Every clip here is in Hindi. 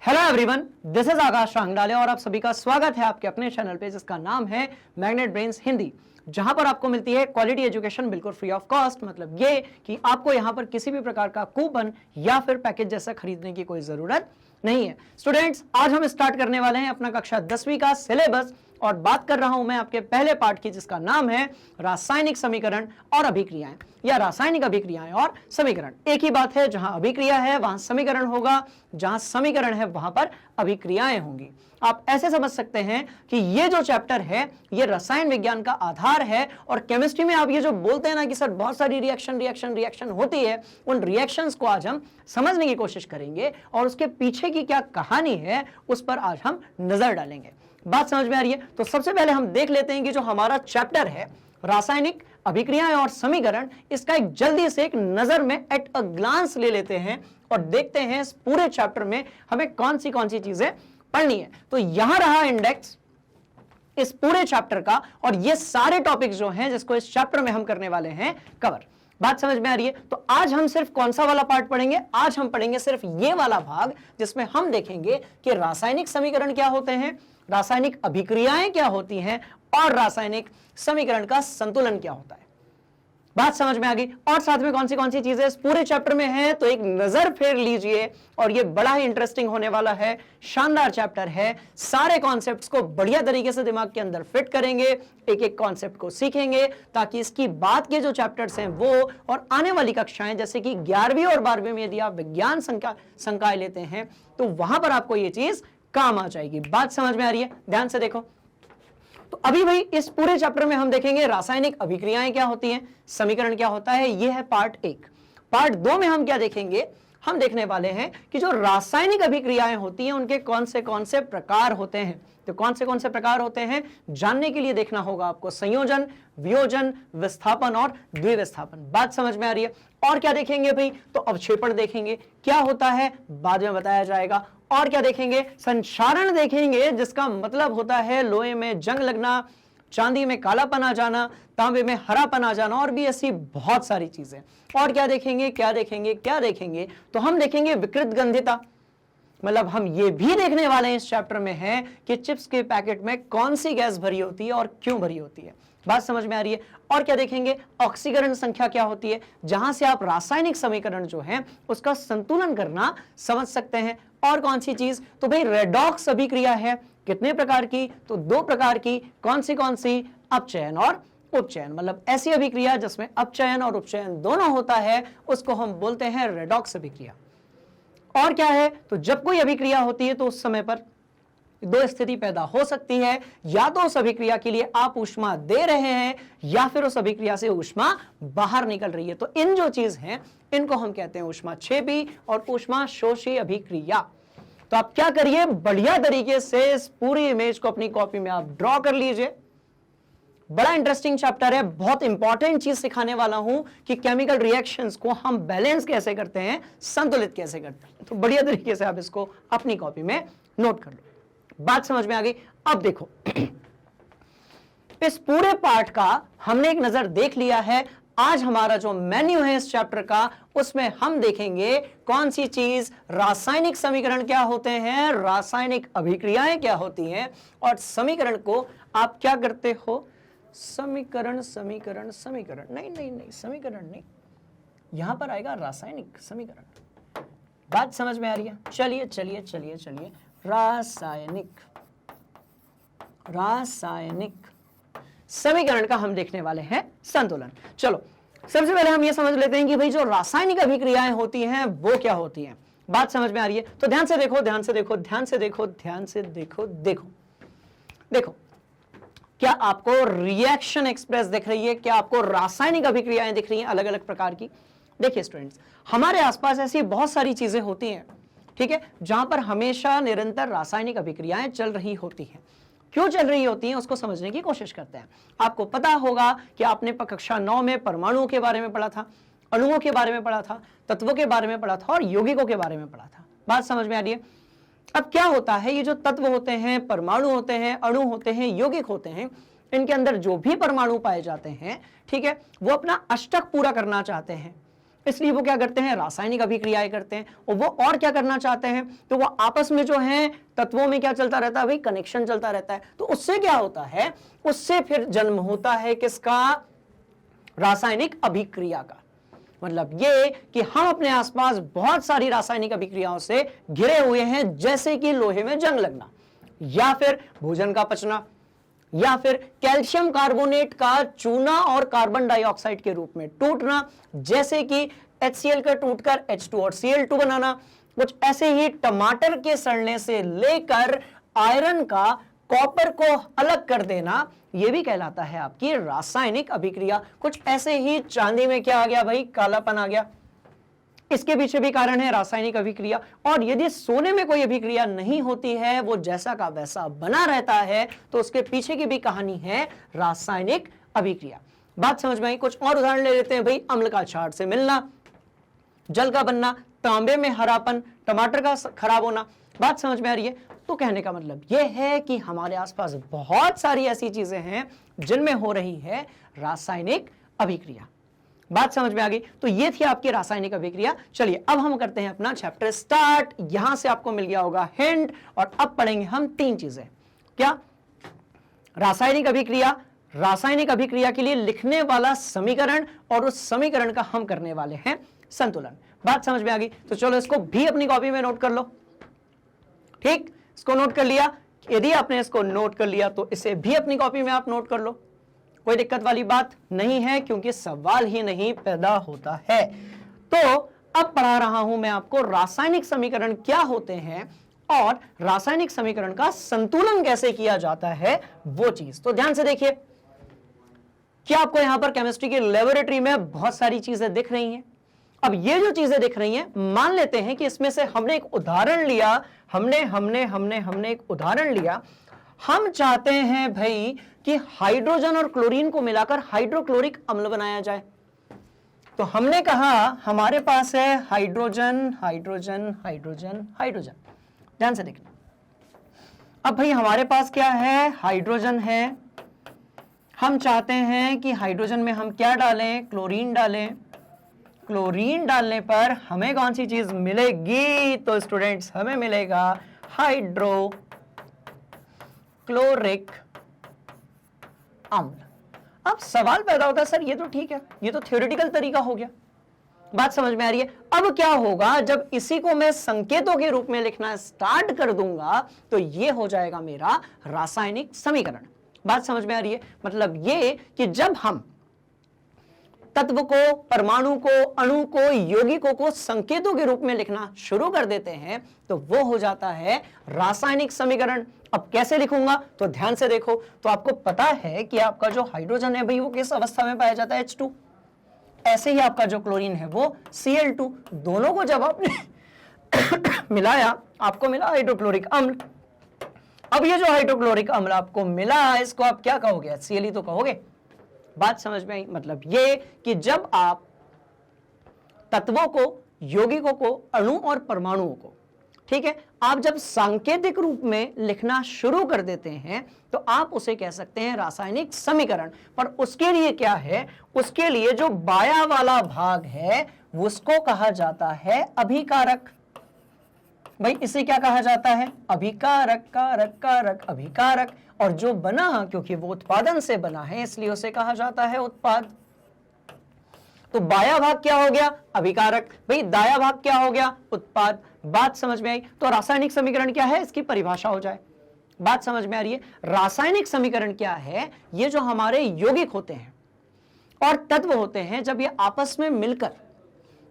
हेलो एवरीवन, दिस इज आकाश रांगडाले और आप सभी का स्वागत है आपके अपने चैनल पे जिसका नाम है मैग्नेट ब्रेन्स हिंदी, जहां पर आपको मिलती है क्वालिटी एजुकेशन बिल्कुल फ्री ऑफ कॉस्ट। मतलब ये कि आपको यहां पर किसी भी प्रकार का कूपन या फिर पैकेज जैसा खरीदने की कोई जरूरत नहीं है। स्टूडेंट्स, आज हम स्टार्ट करने वाले हैं अपना कक्षा 10वीं का सिलेबस और बात कर रहा हूं मैं आपके पहले पार्ट की जिसका नाम है रासायनिक समीकरण और अभिक्रियाएं या रासायनिक अभिक्रियाएं और समीकरण। एक ही बात है, जहां अभिक्रिया है वहां समीकरण होगा, जहां समीकरण है वहां पर अभिक्रियाएं होंगी। आप ऐसे समझ सकते हैं कि ये जो चैप्टर है ये रसायन विज्ञान का आधार है और केमिस्ट्री में आप ये जो बोलते हैं ना कि सर बहुत सारी रिएक्शन होती है, उन रिएक्शंस को आज हम समझने की कोशिश करेंगे और उसके पीछे की क्या कहानी है उस पर आज हम नजर डालेंगे। बात समझ में आ रही है? तो सबसे पहले हम देख लेते हैं कि जो हमारा चैप्टर है रासायनिक अभिक्रियाएं और समीकरण, इसका एक जल्दी से एक नजर में एट अ ग्लांस ले लेते हैं और देखते हैं इस पूरे चैप्टर में हमें कौन सी चीजें पढ़नी है। तो यहां रहा इंडेक्स इस पूरे चैप्टर का और ये सारे टॉपिक्स जो हैं जिसको इस चैप्टर में हम करने वाले हैं कवर। बात समझ में आ रही है? तो आज हम सिर्फ कौन सा वाला पार्ट पढ़ेंगे? आज हम पढ़ेंगे सिर्फ ये वाला भाग जिसमें हम देखेंगे कि रासायनिक समीकरण क्या होते हैं, रासायनिक अभिक्रियाएं क्या होती हैं और रासायनिक समीकरण का संतुलन क्या होता है। बात समझ में आ गई? और साथ में कौन सी चीजें इस पूरे चैप्टर में है तो एक नजर फेर लीजिए और ये बड़ा ही इंटरेस्टिंग होने वाला है, शानदार चैप्टर है। सारे कॉन्सेप्ट्स को बढ़िया तरीके से दिमाग के अंदर फिट करेंगे, एक एक कॉन्सेप्ट को सीखेंगे ताकि इसकी बात के जो चैप्टर्स हैं वो और आने वाली कक्षाएं जैसे कि 11वीं और 12वीं में यदि आप विज्ञान संकाय लेते हैं तो वहां पर आपको ये चीज काम आ जाएगी। बात समझ में आ रही है? ध्यान से देखो। तो अभी भाई इस पूरे चैप्टर में हम देखेंगे रासायनिक अभिक्रियाएं क्या होती हैं, समीकरण क्या होता है। ये है पार्ट 1। पार्ट 2 में हम क्या देखेंगे? हम देखने वाले हैं कि जो रासायनिक अभिक्रियाएं होती हैं उनके कौन से प्रकार होते हैं। तो कौन से प्रकार होते हैं जानने के लिए देखना होगा आपको संयोजन, वियोजन, विस्थापन और द्विविस्थापन। बात समझ में आ रही है? और क्या देखेंगे भाई? तो अवक्षेपण देखेंगे, क्या होता है बाद में बताया जाएगा। और क्या देखेंगे? संक्षारण देखेंगे, जिसका मतलब होता है लोहे में जंग लगना, चांदी में कालापन आ जाना, तांबे में हरापन आ जाना और भी ऐसी बहुत सारी चीजें। और क्या देखेंगे? तो हम देखेंगे विकृत गंधिता। मतलब हम ये भी देखने वाले हैं इस चैप्टर में है कि चिप्स के पैकेट में कौन सी गैस भरी होती है और क्यों भरी होती है। बात समझ में आ रही है? और क्या देखेंगे? ऑक्सीकरण संख्या क्या होती है, जहां से आप रासायनिक समीकरण जो है उसका संतुलन करना समझ सकते हैं। और कौन सी चीज? तो भाई रेडॉक्स अभिक्रिया है, कितने प्रकार की? तो 2 प्रकार की। कौन सी? अपचयन और उपचयन। मतलब ऐसी अभिक्रिया जिसमें अपचयन और उपचयन दोनों होता है उसको हम बोलते हैं रेडॉक्स अभिक्रिया। और क्या है? तो जब कोई अभिक्रिया होती है तो उस समय पर 2 स्थिति पैदा हो सकती है, या तो उस अभिक्रिया के लिए आप ऊष्मा दे रहे हैं या फिर उस अभिक्रिया से ऊष्मा बाहर निकल रही है। तो इन जो चीज हैं इनको हम कहते हैं ऊष्माक्षेपी और ऊष्माशोषी अभिक्रिया। तो आप क्या करिए, बढ़िया तरीके से इस पूरी इमेज को अपनी कॉपी में आप ड्रॉ कर लीजिए। बड़ा इंटरेस्टिंग चैप्टर है, बहुत इंपॉर्टेंट चीज सिखाने वाला हूं कि केमिकल रिएक्शंस को हम बैलेंस कैसे करते हैं, संतुलित कैसे करते हैं। तो बढ़िया तरीके से आप इसको अपनी कॉपी में नोट कर लो। बात समझ में आ गई? अब देखो इस पूरे पार्ट का हमने एक नजर देख लिया है। आज हमारा जो मेन्यू है इस चैप्टर का उसमें हम देखेंगे कौन सी चीज, रासायनिक समीकरण क्या होते हैं, रासायनिक अभिक्रियाएं क्या होती हैं और समीकरण को आप क्या करते हो, समीकरण नहीं, समीकरण नहीं, यहां पर आएगा रासायनिक समीकरण। बात समझ में आ रही है? चलिए रासायनिक समीकरण का हम देखने वाले हैं संतुलन। चलो सबसे पहले हम ये समझ लेते हैं कि भाई जो रासायनिक अभिक्रियाएं होती हैं वो क्या होती हैं। बात समझ में आ रही है? तो ध्यान से देखो क्या आपको रिएक्शन एक्सप्रेस दिख रही है? क्या आपको रासायनिक अभिक्रियाएं दिख रही हैं अलग अलग प्रकार की? देखिए स्टूडेंट्स, हमारे आसपास ऐसी बहुत सारी चीजें होती हैं, ठीक है, जहां पर हमेशा निरंतर रासायनिक अभिक्रियाएं चल रही होती हैं। क्यों चल रही होती हैं उसको समझने की कोशिश करते हैं। आपको पता होगा कि आपने कक्षा 9 में परमाणुओं के बारे में पढ़ा था, अणुओं के बारे में पढ़ा था, तत्वों के बारे में पढ़ा था और यौगिकों के बारे में पढ़ा था। बात समझ में आ रही है? अब क्या होता है, ये जो तत्व होते हैं, परमाणु होते हैं, अणु होते हैं, यौगिक होते हैं, इनके अंदर जो भी परमाणु पाए जाते हैं, ठीक है, वो अपना अष्टक पूरा करना चाहते हैं। इसलिए वो क्या करते हैं, रासायनिक अभिक्रियाएं करते हैं। और वो और क्या करना चाहते हैं, तो वो आपस में जो है तत्वों में क्या चलता रहता है भाई, कनेक्शन चलता रहता है। तो उससे क्या होता है, उससे फिर जन्म होता है किसका, रासायनिक अभिक्रिया का। मतलब ये कि हम अपने आसपास बहुत सारी रासायनिक अभिक्रियाओं से घिरे हुए हैं, जैसे कि लोहे में जंग लगना, या फिर भोजन का पचना, या फिर कैल्शियम कार्बोनेट का चूना और कार्बन डाइऑक्साइड के रूप में टूटना, जैसे कि HCl का टूटकर H2 और Cl2 बनाना। कुछ ऐसे ही टमाटर के सड़ने से लेकर आयरन का कॉपर को अलग कर देना, यह भी कहलाता है आपकी रासायनिक अभिक्रिया। कुछ ऐसे ही चांदी में क्या आ गया भाई, कालापन आ गया, इसके पीछे भी कारण है रासायनिक अभिक्रिया। और यदि सोने में कोई अभिक्रिया नहीं होती है, वो जैसा का वैसा बना रहता है, तो उसके पीछे की भी कहानी है रासायनिक अभिक्रिया। बात समझ में आई? कुछ और उदाहरण ले लेते हैं भाई। अम्ल का क्षार से मिलना, जल का बनना, तांबे में हरापन, टमाटर का खराब होना। बात समझ में आ रही है? तो कहने का मतलब यह है कि हमारे आसपास बहुत सारी ऐसी चीजें हैं जिनमें हो रही है रासायनिक अभिक्रिया। बात समझ में आ गई? तो ये थी आपकी रासायनिक अभिक्रिया। चलिए अब हम करते हैं अपना चैप्टर स्टार्ट। यहां से आपको मिल गया होगा हिंट, और अब पढ़ेंगे हम 3 चीजें। क्या? रासायनिक अभिक्रिया, रासायनिक अभिक्रिया के लिए लिखने वाला समीकरण, और उस समीकरण का हम करने वाले हैं संतुलन। बात समझ में आ गई? तो चलो इसको भी अपनी कॉपी में नोट कर लो। ठीक, इसको नोट कर लिया? यदि आपने इसको नोट कर लिया तो इसे भी अपनी कॉपी में आप नोट कर लो, कोई दिक्कत वाली बात नहीं है, क्योंकि सवाल ही नहीं पैदा होता है। तो अब पढ़ा रहा हूं मैं आपको रासायनिक समीकरण क्या होते हैं और रासायनिक समीकरण का संतुलन कैसे किया जाता है, वो चीज। तो ध्यान से देखिए, क्या आपको यहां पर केमिस्ट्री की लेबोरेटरी में बहुत सारी चीजें दिख रही हैं? अब ये जो चीजें दिख रही हैं, मान लेते हैं कि इसमें से हमने एक उदाहरण लिया, हमने एक उदाहरण लिया। हम चाहते हैं भाई कि हाइड्रोजन और क्लोरीन को मिलाकर हाइड्रोक्लोरिक अम्ल बनाया जाए। तो हमने कहा हमारे पास है हाइड्रोजन, हाइड्रोजन, हाइड्रोजन, हाइड्रोजन। ध्यान से देखना। अब भाई हमारे पास क्या है, हाइड्रोजन है। हम चाहते हैं कि हाइड्रोजन में हम क्या डालें, क्लोरीन डालें। क्लोरीन डालने पर हमें कौन सी चीज मिलेगी, तो स्टूडेंट्स हमें मिलेगा हाइड्रोक्लोरिक अम्ल। अब सवाल पैदा होता है, सर ये तो ठीक है, ये तो थ्योरेटिकल तरीका हो गया। बात समझ में आ रही है? अब क्या होगा, जब इसी को मैं संकेतों के रूप में लिखना स्टार्ट कर दूंगा, तो ये हो जाएगा मेरा रासायनिक समीकरण। बात समझ में आ रही है? मतलब ये कि जब हम तत्व को, परमाणु को, अणु को, यौगिकों को संकेतों के रूप में लिखना शुरू कर देते हैं, तो वो हो जाता है रासायनिक समीकरण। अब कैसे लिखूंगा, तो ध्यान से देखो। तो आपको पता है कि आपका जो हाइड्रोजन है भाई, वो किस अवस्था में पाया जाता है, H2। ऐसे ही आपका जो क्लोरीन है वो Cl2। दोनों को जब आपने मिलाया, आपको मिला हाइड्रोक्लोरिक अम्ल। अब ये जो हाइड्रोक्लोरिक अम्ल आपको मिला, इसको आप क्या कहोगे, HCl ही तो कहोगे। बात समझ में आई? मतलब ये कि जब आप तत्वों को, यौगिकों को, अणु और परमाणुओं को, ठीक है, आप जब सांकेतिक रूप में लिखना शुरू कर देते हैं, तो आप उसे कह सकते हैं रासायनिक समीकरण। पर उसके लिए क्या है, उसके लिए जो बाया वाला भाग है उसको कहा जाता है अभिकारक। भाई इसे क्या कहा जाता है, अभिकारक, कारक, कारक, अभिकारक। और जो बना, क्योंकि वो उत्पादन से बना है, इसलिए उसे कहा जाता है उत्पाद। तो बाया भाग क्या हो गया, अभिकारक। भाई दाया भाग क्या हो गया, उत्पाद। बात समझ में आई? तो रासायनिक समीकरण क्या है, इसकी परिभाषा हो जाए। बात समझ में आ रही है? रासायनिक समीकरण क्या है, ये जो हमारे यौगिक होते हैं और तत्व होते हैं, जब ये आपस में मिलकर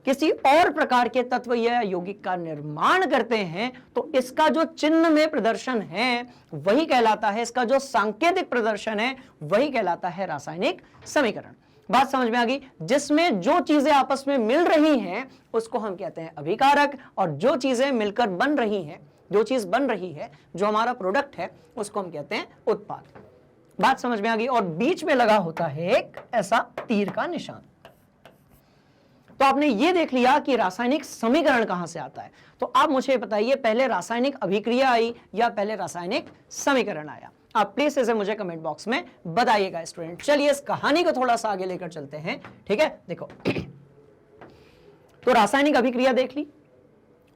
किसी और प्रकार के तत्व या यौगिक का निर्माण करते हैं, तो इसका जो चिन्ह में प्रदर्शन है वही कहलाता है, इसका जो सांकेतिक प्रदर्शन है वही कहलाता है रासायनिक समीकरण। बात समझ में आ गई? जिसमें जो चीजें आपस में मिल रही हैं उसको हम कहते हैं अभिकारक, और जो चीजें मिलकर बन रही हैं, जो चीज बन रही है, जो हमारा प्रोडक्ट है, उसको हम कहते हैं उत्पाद। बात समझ में आ गई? और बीच में लगा होता है एक ऐसा तीर का निशान। तो आपने ये देख लिया कि रासायनिक समीकरण कहां से आता है। तो आप मुझे बताइए, पहले रासायनिक अभिक्रिया आई या पहले रासायनिक समीकरण आया? आप प्लीज इसे मुझे कमेंट बॉक्स में बताइएगा स्टूडेंट। चलिए इस कहानी को थोड़ा सा आगे लेकर चलते हैं, ठीक है। देखो तो रासायनिक अभिक्रिया देख ली,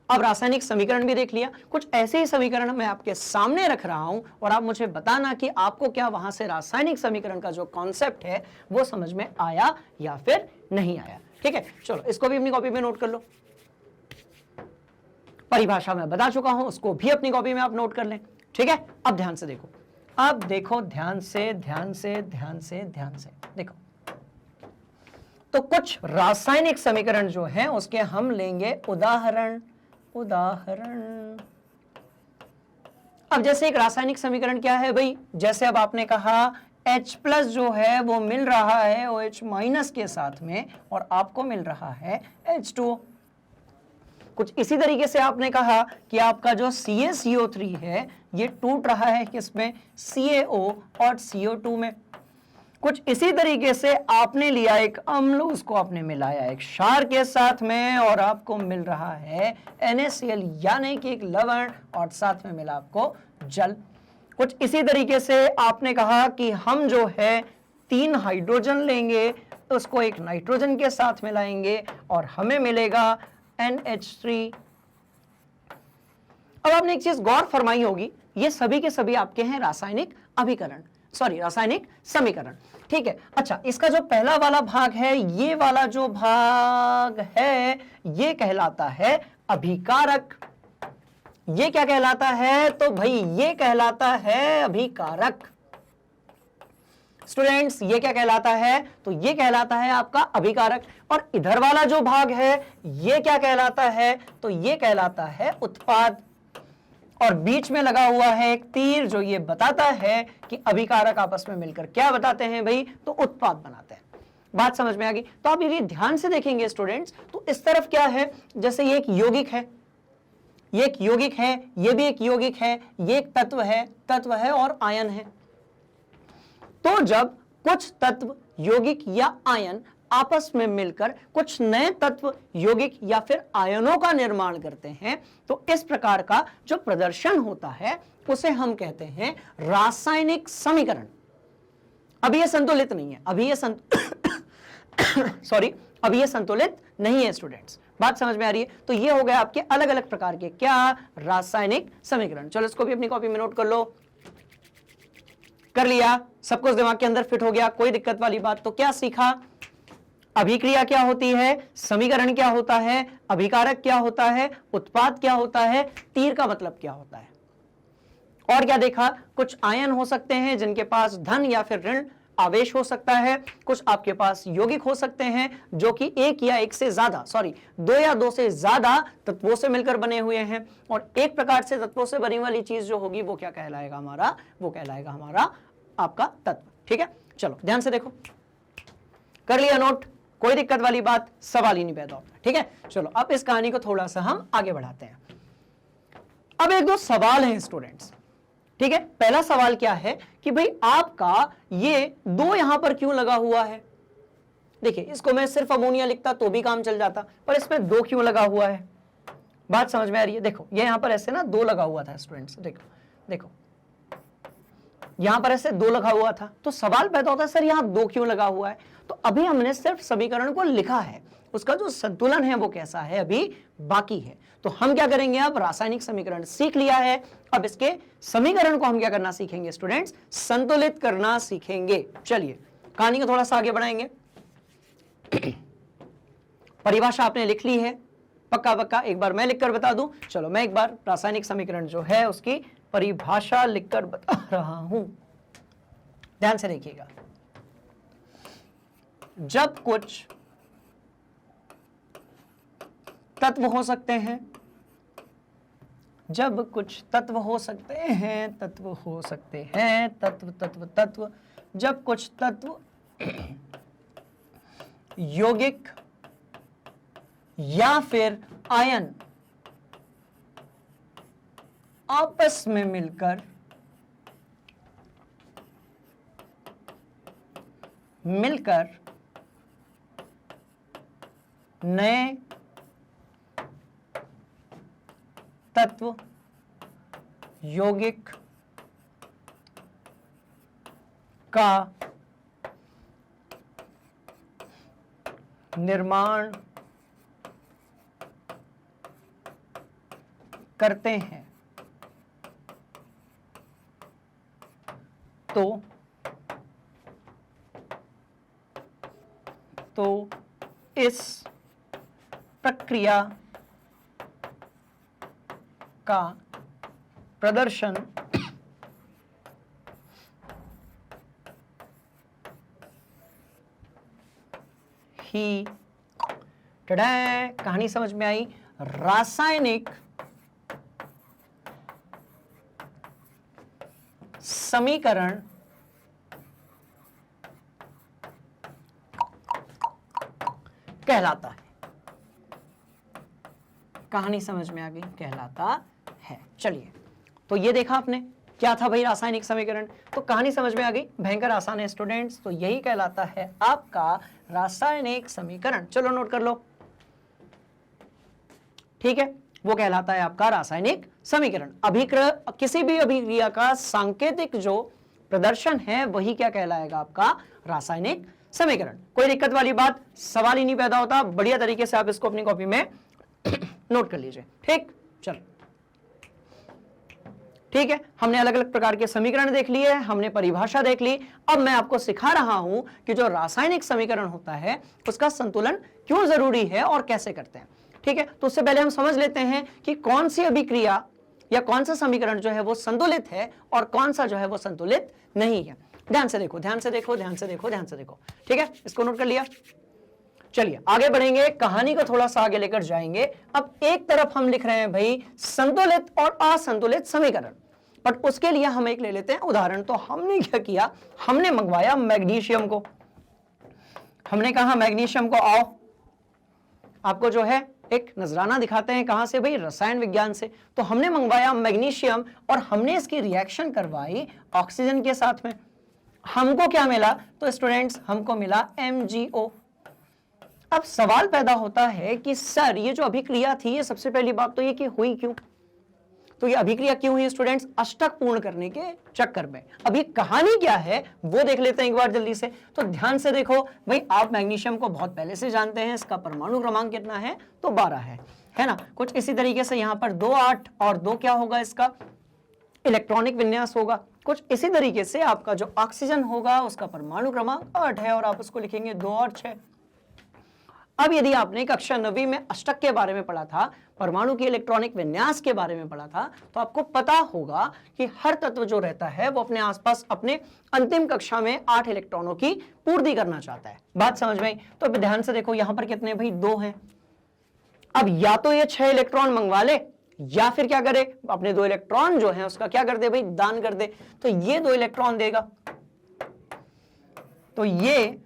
अब रासायनिक समीकरण भी देख लिया। कुछ ऐसे ही समीकरण मैं आपके सामने रख रहा हूं और आप मुझे बताना कि आपको क्या वहां से रासायनिक समीकरण का जो कॉन्सेप्ट है वो समझ में आया या फिर नहीं आया। ठीक है, चलो इसको भी अपनी कॉपी में नोट कर लो। परिभाषा मैं बता चुका हूं, उसको भी अपनी कॉपी में आप नोट कर लें। ठीक है, अब ध्यान से देखो, अब देखो ध्यान से ध्यान से ध्यान से ध्यान से देखो। तो कुछ रासायनिक समीकरण जो है उसके हम लेंगे उदाहरण। अब जैसे एक रासायनिक समीकरण क्या है भाई, जैसे अब आपने कहा H प्लस जो है वो मिल रहा है OH माइनस के साथ में और आपको मिल रहा है H2O। कुछ इसी तरीके से आपने कहा कि आपका जो CaCO3 है ये टूट रहा है किसमें, CaO और CO2 में। कुछ इसी तरीके से आपने लिया एक अम्ल, उसको आपने मिलाया एक क्षार के साथ में और आपको मिल रहा है NaCl यानी कि एक लवण और साथ में मिला आपको जल। कुछ इसी तरीके से आपने कहा कि हम जो है 3 हाइड्रोजन लेंगे, उसको एक नाइट्रोजन के साथ मिलाएंगे और हमें मिलेगा NH3। अब आपने एक चीज गौर फरमाई होगी, ये सभी के सभी आपके हैं रासायनिक अभिकरण, सॉरी रासायनिक समीकरण। ठीक है, अच्छा इसका जो पहला वाला भाग है, ये वाला जो भाग है ये कहलाता है अभिकारक। ये क्या कहलाता है, तो भाई ये कहलाता है अभिकारक। स्टूडेंट्स ये क्या कहलाता है, तो ये कहलाता है आपका अभिकारक। और इधर वाला जो भाग है ये क्या कहलाता है, तो ये कहलाता है उत्पाद। और बीच में लगा हुआ है एक तीर जो ये बताता है कि अभिकारक आपस में मिलकर क्या बताते हैं भाई, तो उत्पाद बनाते हैं। बात समझ में आ गई। तो आप यदि ध्यान से देखेंगे स्टूडेंट्स, तो इस तरफ क्या है, जैसे ये एक यौगिक है, ये एक यौगिक है, ये भी एक यौगिक है, ये एक तत्व है और आयन है। तो जब कुछ तत्व यौगिक या आयन आपस में मिलकर कुछ नए तत्व यौगिक या फिर आयनों का निर्माण करते हैं, तो इस प्रकार का जो प्रदर्शन होता है उसे हम कहते हैं रासायनिक समीकरण। अभी ये संतुलित नहीं है, अभी ये अभी ये संतुलित नहीं है स्टूडेंट्स। बात समझ में आ रही है। तो ये हो गया आपके अलग अलग प्रकार के क्या, रासायनिक समीकरण। चलो इसको भी अपनी कॉपी में नोट कर लो। कर लिया, सब कुछ दिमाग के अंदर फिट हो गया, कोई दिक्कत वाली बात। तो क्या सीखा, अभिक्रिया क्या होती है, समीकरण क्या होता है, अभिकारक क्या होता है, उत्पाद क्या होता है, तीर का मतलब क्या होता है। और क्या देखा, कुछ आयन हो सकते हैं जिनके पास धन या फिर ऋण आवेश हो सकता है, कुछ आपके पास यौगिक हो सकते हैं जो कि एक या एक से ज्यादा, सॉरी 2 या 2 से ज्यादा तत्वों से मिलकर बने हुए हैं। और एक प्रकार से तत्वों से बनी वाली चीज जो होगी वो क्या कहलाएगा हमारा, वो कहलाएगा हमारा आपका तत्व। ठीक है, चलो ध्यान से देखो, कर लिया नोट, कोई दिक्कत वाली बात, सवाल ही नहीं पैदा होता। ठीक है, चलो अब इस कहानी को थोड़ा सा हम आगे बढ़ाते हैं। अब एक दो सवाल हैं स्टूडेंट्स। ठीक है, पहला सवाल क्या है कि भाई आपका ये 2 यहां पर क्यों लगा हुआ है। देखिए इसको मैं सिर्फ अमोनिया लिखता तो भी काम चल जाता, पर इसमें 2 क्यों लगा हुआ है। बात समझ में आ रही है। देखो ये यहां पर ऐसे ना 2 लगा हुआ था स्टूडेंट्स, देखो देखो यहां पर ऐसे 2 लगा हुआ था, तो सवाल पैदा होता है सर यहां 2 क्यों लगा हुआ है। तो अभी हमने सिर्फ समीकरण को लिखा है, उसका जो संतुलन है वो कैसा है अभी बाकी है। तो हम क्या करेंगे, अब रासायनिक समीकरण सीख लिया है, अब इसके समीकरण को हम क्या करना सीखेंगे स्टूडेंट्स, संतुलित करना सीखेंगे। चलिए कहानी को थोड़ा सा आगे बढ़ाएंगे। परिभाषा आपने लिख ली है, पक्का पक्का एक बार मैं लिखकर बता दूं। चलो मैं एक बार रासायनिक समीकरण जो है उसकी परिभाषा लिखकर बता रहा हूं, ध्यान से देखिएगा। जब कुछ तत्व हो सकते हैं, जब कुछ तत्व हो सकते हैं, तत्व हो सकते हैं, तत्व तत्व तत्व, जब कुछ तत्व यौगिक या फिर आयन आपस में मिलकर नए तत्व यौगिक का निर्माण करते हैं तो इस प्रक्रिया का प्रदर्शन ही, कहानी समझ में आई, रासायनिक समीकरण कहलाता है। कहानी समझ में आ गई, कहलाता है। चलिए, तो ये देखा आपने क्या था भाई रासायनिक समीकरण, तो कहानी समझ में आ गई, भयंकर आसान है स्टूडेंट्स। तो यही कहलाता है आपका रासायनिक समीकरण। चलो नोट कर लो, ठीक है, वो कहलाता है आपका रासायनिक समीकरण। किसी भी अभिक्रिया का सांकेतिक जो प्रदर्शन है वही क्या कहलाएगा, आपका रासायनिक समीकरण। कोई दिक्कत वाली बात, सवाल ही नहीं पैदा होता। बढ़िया तरीके से आप इसको अपनी कॉपी में नोट कर लीजिए, ठीक। चलो, ठीक है, हमने अलग अलग प्रकार के समीकरण देख लिए, हमने परिभाषा देख ली। अब मैं आपको सिखा रहा हूं कि जो रासायनिक समीकरण होता है उसका संतुलन क्यों जरूरी है और कैसे करते हैं, ठीक है। तो उससे पहले हम समझ लेते हैं कि कौन सी अभिक्रिया या कौन सा समीकरण जो है वो संतुलित है और कौन सा जो है वो संतुलित नहीं है। ध्यान से देखो, ध्यान से देखो, ध्यान से देखो, ध्यान से देखो, ठीक है, इसको नोट कर लिया। चलिए आगे बढ़ेंगे, कहानी को थोड़ा सा आगे लेकर जाएंगे। अब एक तरफ हम लिख रहे हैं भाई संतुलित और असंतुलित समीकरण, बट उसके लिए हम एक ले लेते हैं उदाहरण। तो हमने क्या किया, हमने मंगवाया मैग्नीशियम को, हमने कहा मैग्नीशियम को आओ, आपको जो है एक नजराना दिखाते हैं, कहां से भाई, रसायन विज्ञान से। तो हमने मंगवाया मैग्नीशियम और हमने इसकी रिएक्शन करवाई ऑक्सीजन के साथ में। हमको क्या मिला, तो स्टूडेंट्स हमको मिला MgO। अब सवाल पैदा होता है कि सर ये जो अभिक्रिया थी, ये सबसे पहली बात तो ये कि हुई क्यों, तो ये अभिक्रिया क्यों हुई स्टूडेंट्स, अष्टक पूर्ण करने के चक्कर में। अभी कहानी क्या है वो देख लेते हैं एक बार जल्दी से। तो ध्यान से देखो भाई, आप मैग्नीशियम को बहुत पहले से जानते हैं, इसका परमाणु क्रमांक कितना है, तो 12 है ना। कुछ इसी तरीके से यहाँ पर 2 8 और 2 क्या होगा, इसका इलेक्ट्रॉनिक विन्यास होगा। कुछ इसी तरीके से आपका जो ऑक्सीजन होगा उसका परमाणु क्रमांक 8 है और आप उसको लिखेंगे 2 और 6। अब यदि आपने कक्षा 9वीं में अष्टक के बारे में पढ़ा था, परमाणु के इलेक्ट्रॉनिक विन्यास के बारे में पढ़ा था, तो आपको पता होगा कि हर तत्व जो रहता है वो अपने आसपास अपने अंतिम कक्षा में 8 इलेक्ट्रॉनों की पूर्ति करना चाहता है। बात समझ में आई? तो अब ध्यान से देखो, यहां पर कितने भाई, 2 हैं। अब या तो ये 6 इलेक्ट्रॉन मंगवा ले या फिर क्या करे, अपने 2 इलेक्ट्रॉन जो है उसका क्या कर दे भाई, दान कर दे। तो ये 2 इलेक्ट्रॉन देगा, तो ये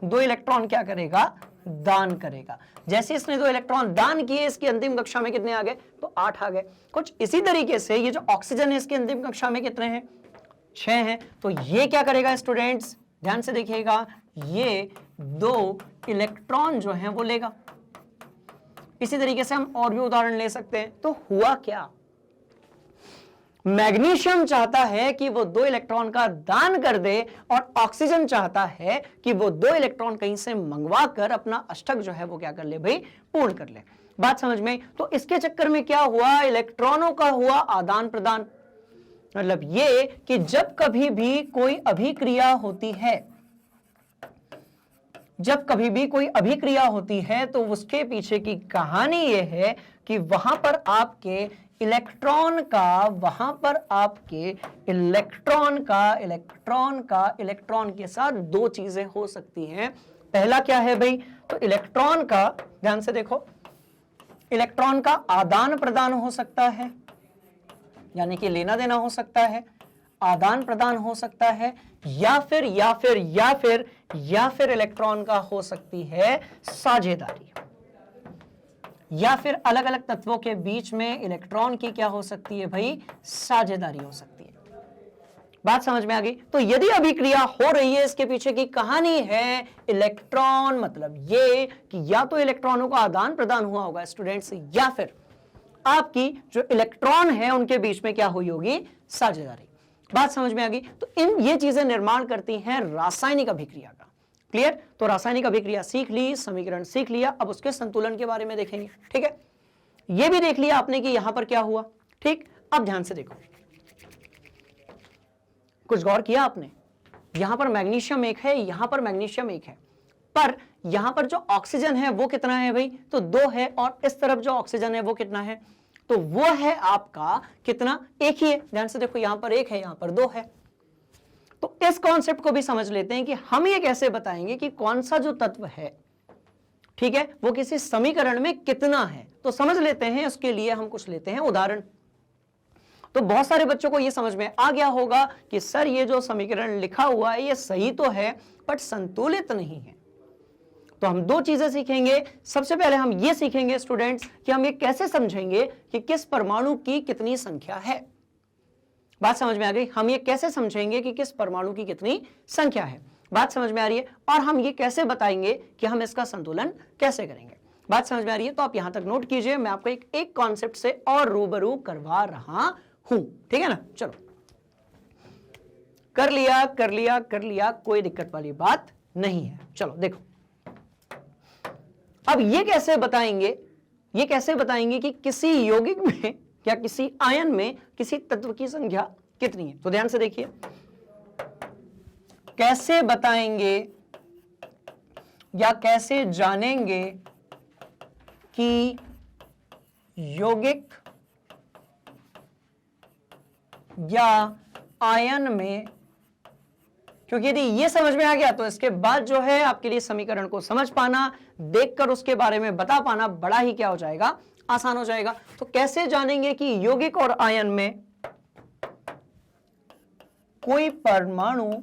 2 इलेक्ट्रॉन क्या करेगा, दान करेगा। जैसे इसने 2 इलेक्ट्रॉन दान किए, इसकी अंतिम कक्षा में कितने आ गए, तो 8 आ गए। कुछ इसी तरीके से ये जो ऑक्सीजन है इसकी अंतिम कक्षा में कितने हैं, 6 हैं। तो ये क्या करेगा स्टूडेंट्स, ध्यान से देखिएगा, ये 2 इलेक्ट्रॉन जो है वो लेगा। इसी तरीके से हम और भी उदाहरण ले सकते हैं। तो हुआ क्या, मैग्नीशियम चाहता है कि वो 2 इलेक्ट्रॉन का दान कर दे और ऑक्सीजन चाहता है कि वो 2 इलेक्ट्रॉन कहीं से मंगवा कर अपना अष्टक जो है वो क्या कर ले भाई, पूर्ण कर ले। बात समझ में? तो इसके चक्कर में क्या हुआ, इलेक्ट्रॉनों का हुआ आदान प्रदान। मतलब ये कि जब कभी भी कोई अभिक्रिया होती है, जब कभी भी कोई अभिक्रिया होती है तो उसके पीछे की कहानी यह है कि वहां पर आपके इलेक्ट्रॉन के साथ 2 चीजें हो सकती हैं। पहला क्या है भाई, तो इलेक्ट्रॉन का, ध्यान से देखो, इलेक्ट्रॉन का आदान प्रदान हो सकता है, यानी कि लेना देना हो सकता है, आदान प्रदान हो सकता है, या फिर इलेक्ट्रॉन का हो सकती है साझेदारी, या फिर अलग अलग तत्वों के बीच में इलेक्ट्रॉन की क्या हो सकती है भाई, साझेदारी हो सकती है। बात समझ में आ गई? तो यदि अभिक्रिया हो रही है, इसके पीछे की कहानी है इलेक्ट्रॉन, मतलब ये कि या तो इलेक्ट्रॉनों का आदान प्रदान हुआ होगा स्टूडेंट्स, या फिर आपकी जो इलेक्ट्रॉन है उनके बीच में क्या हुई होगी, साझेदारी। बात समझ में आ गई? तो ये चीजें निर्माण करती हैं रासायनिक अभिक्रिया का। क्लियर? तो रासायनिक अभिक्रिया सीख ली, समीकरण सीख लिया, अब उसके संतुलन के बारे में देखेंगे। ठीक है, ये भी देख लिया आपने कि यहां पर क्या हुआ। ठीक, अब ध्यान से देखो, कुछ गौर किया आपने, यहां पर मैग्नीशियम एक है, यहां पर मैग्नीशियम एक है, पर यहां पर जो ऑक्सीजन है वो कितना है भाई, तो 2 है, और इस तरफ जो ऑक्सीजन है वो कितना है, तो वो है आपका कितना, एक ही है। ध्यान से देखो, यहां पर 1 है, यहां पर 2 है। तो इस कॉन्सेप्ट को भी समझ लेते हैं कि हम ये कैसे बताएंगे कि कौन सा जो तत्व है, ठीक है, वो किसी समीकरण में कितना है। तो समझ लेते हैं, उसके लिए हम कुछ लेते हैं उदाहरण। तो बहुत सारे बच्चों को ये समझ में आ गया होगा कि सर ये जो समीकरण लिखा हुआ है ये सही तो है बट संतुलित नहीं है। तो हम 2 चीजें सीखेंगे। सबसे पहले हम ये सीखेंगे स्टूडेंट्स कि हम ये कैसे समझेंगे कि किस परमाणु की कितनी संख्या है। बात समझ में आ गई? हम ये कैसे समझेंगे कि किस परमाणु की कितनी संख्या है, बात समझ में आ रही है? और हम ये कैसे बताएंगे कि हम इसका संतुलन कैसे करेंगे, बात समझ में आ रही है? तो आप यहां तक नोट कीजिए, मैं आपको एक कॉन्सेप्ट से और रूबरू करवा रहा हूं, ठीक है ना। चलो, कर लिया कर लिया कर लिया, कोई दिक्कत वाली बात नहीं है। चलो देखो, अब ये कैसे बताएंगे कि किसी यौगिक में या किसी आयन में किसी तत्व की संख्या कितनी है। तो ध्यान से देखिए, कैसे बताएंगे या कैसे जानेंगे कि यौगिक या आयन में, क्योंकि यदि ये समझ में आ गया तो इसके बाद जो है आपके लिए समीकरण को समझ पाना, देखकर उसके बारे में बता पाना बड़ा ही क्या हो जाएगा, आसान हो जाएगा। तो कैसे जानेंगे कि यौगिक और आयन में कोई परमाणु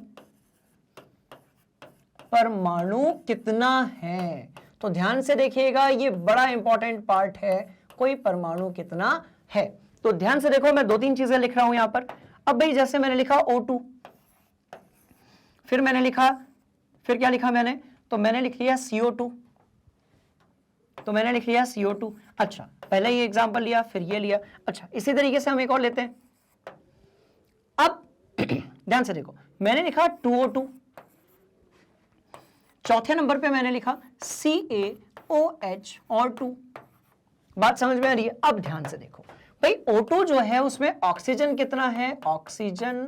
कितना है। तो ध्यान से देखिएगा, ये बड़ा इंपॉर्टेंट पार्ट है, कोई परमाणु कितना है। तो ध्यान से देखो, मैं 2-3 चीजें लिख रहा हूं यहां पर। अब भाई जैसे मैंने लिखा O2, फिर क्या लिखा मैंने, तो मैंने लिख लिया CO2, अच्छा, पहले ये एग्जांपल लिया, फिर ये लिया। अच्छा, इसी तरीके से हम एक और लेते हैं। अब ध्यान से देखो, मैंने लिखा 2O2, चौथे नंबर पे मैंने लिखा CaOH और 2। बात समझ में आ रही है? अब ध्यान से देखो भाई, O2 जो है उसमें ऑक्सीजन कितना है, ऑक्सीजन।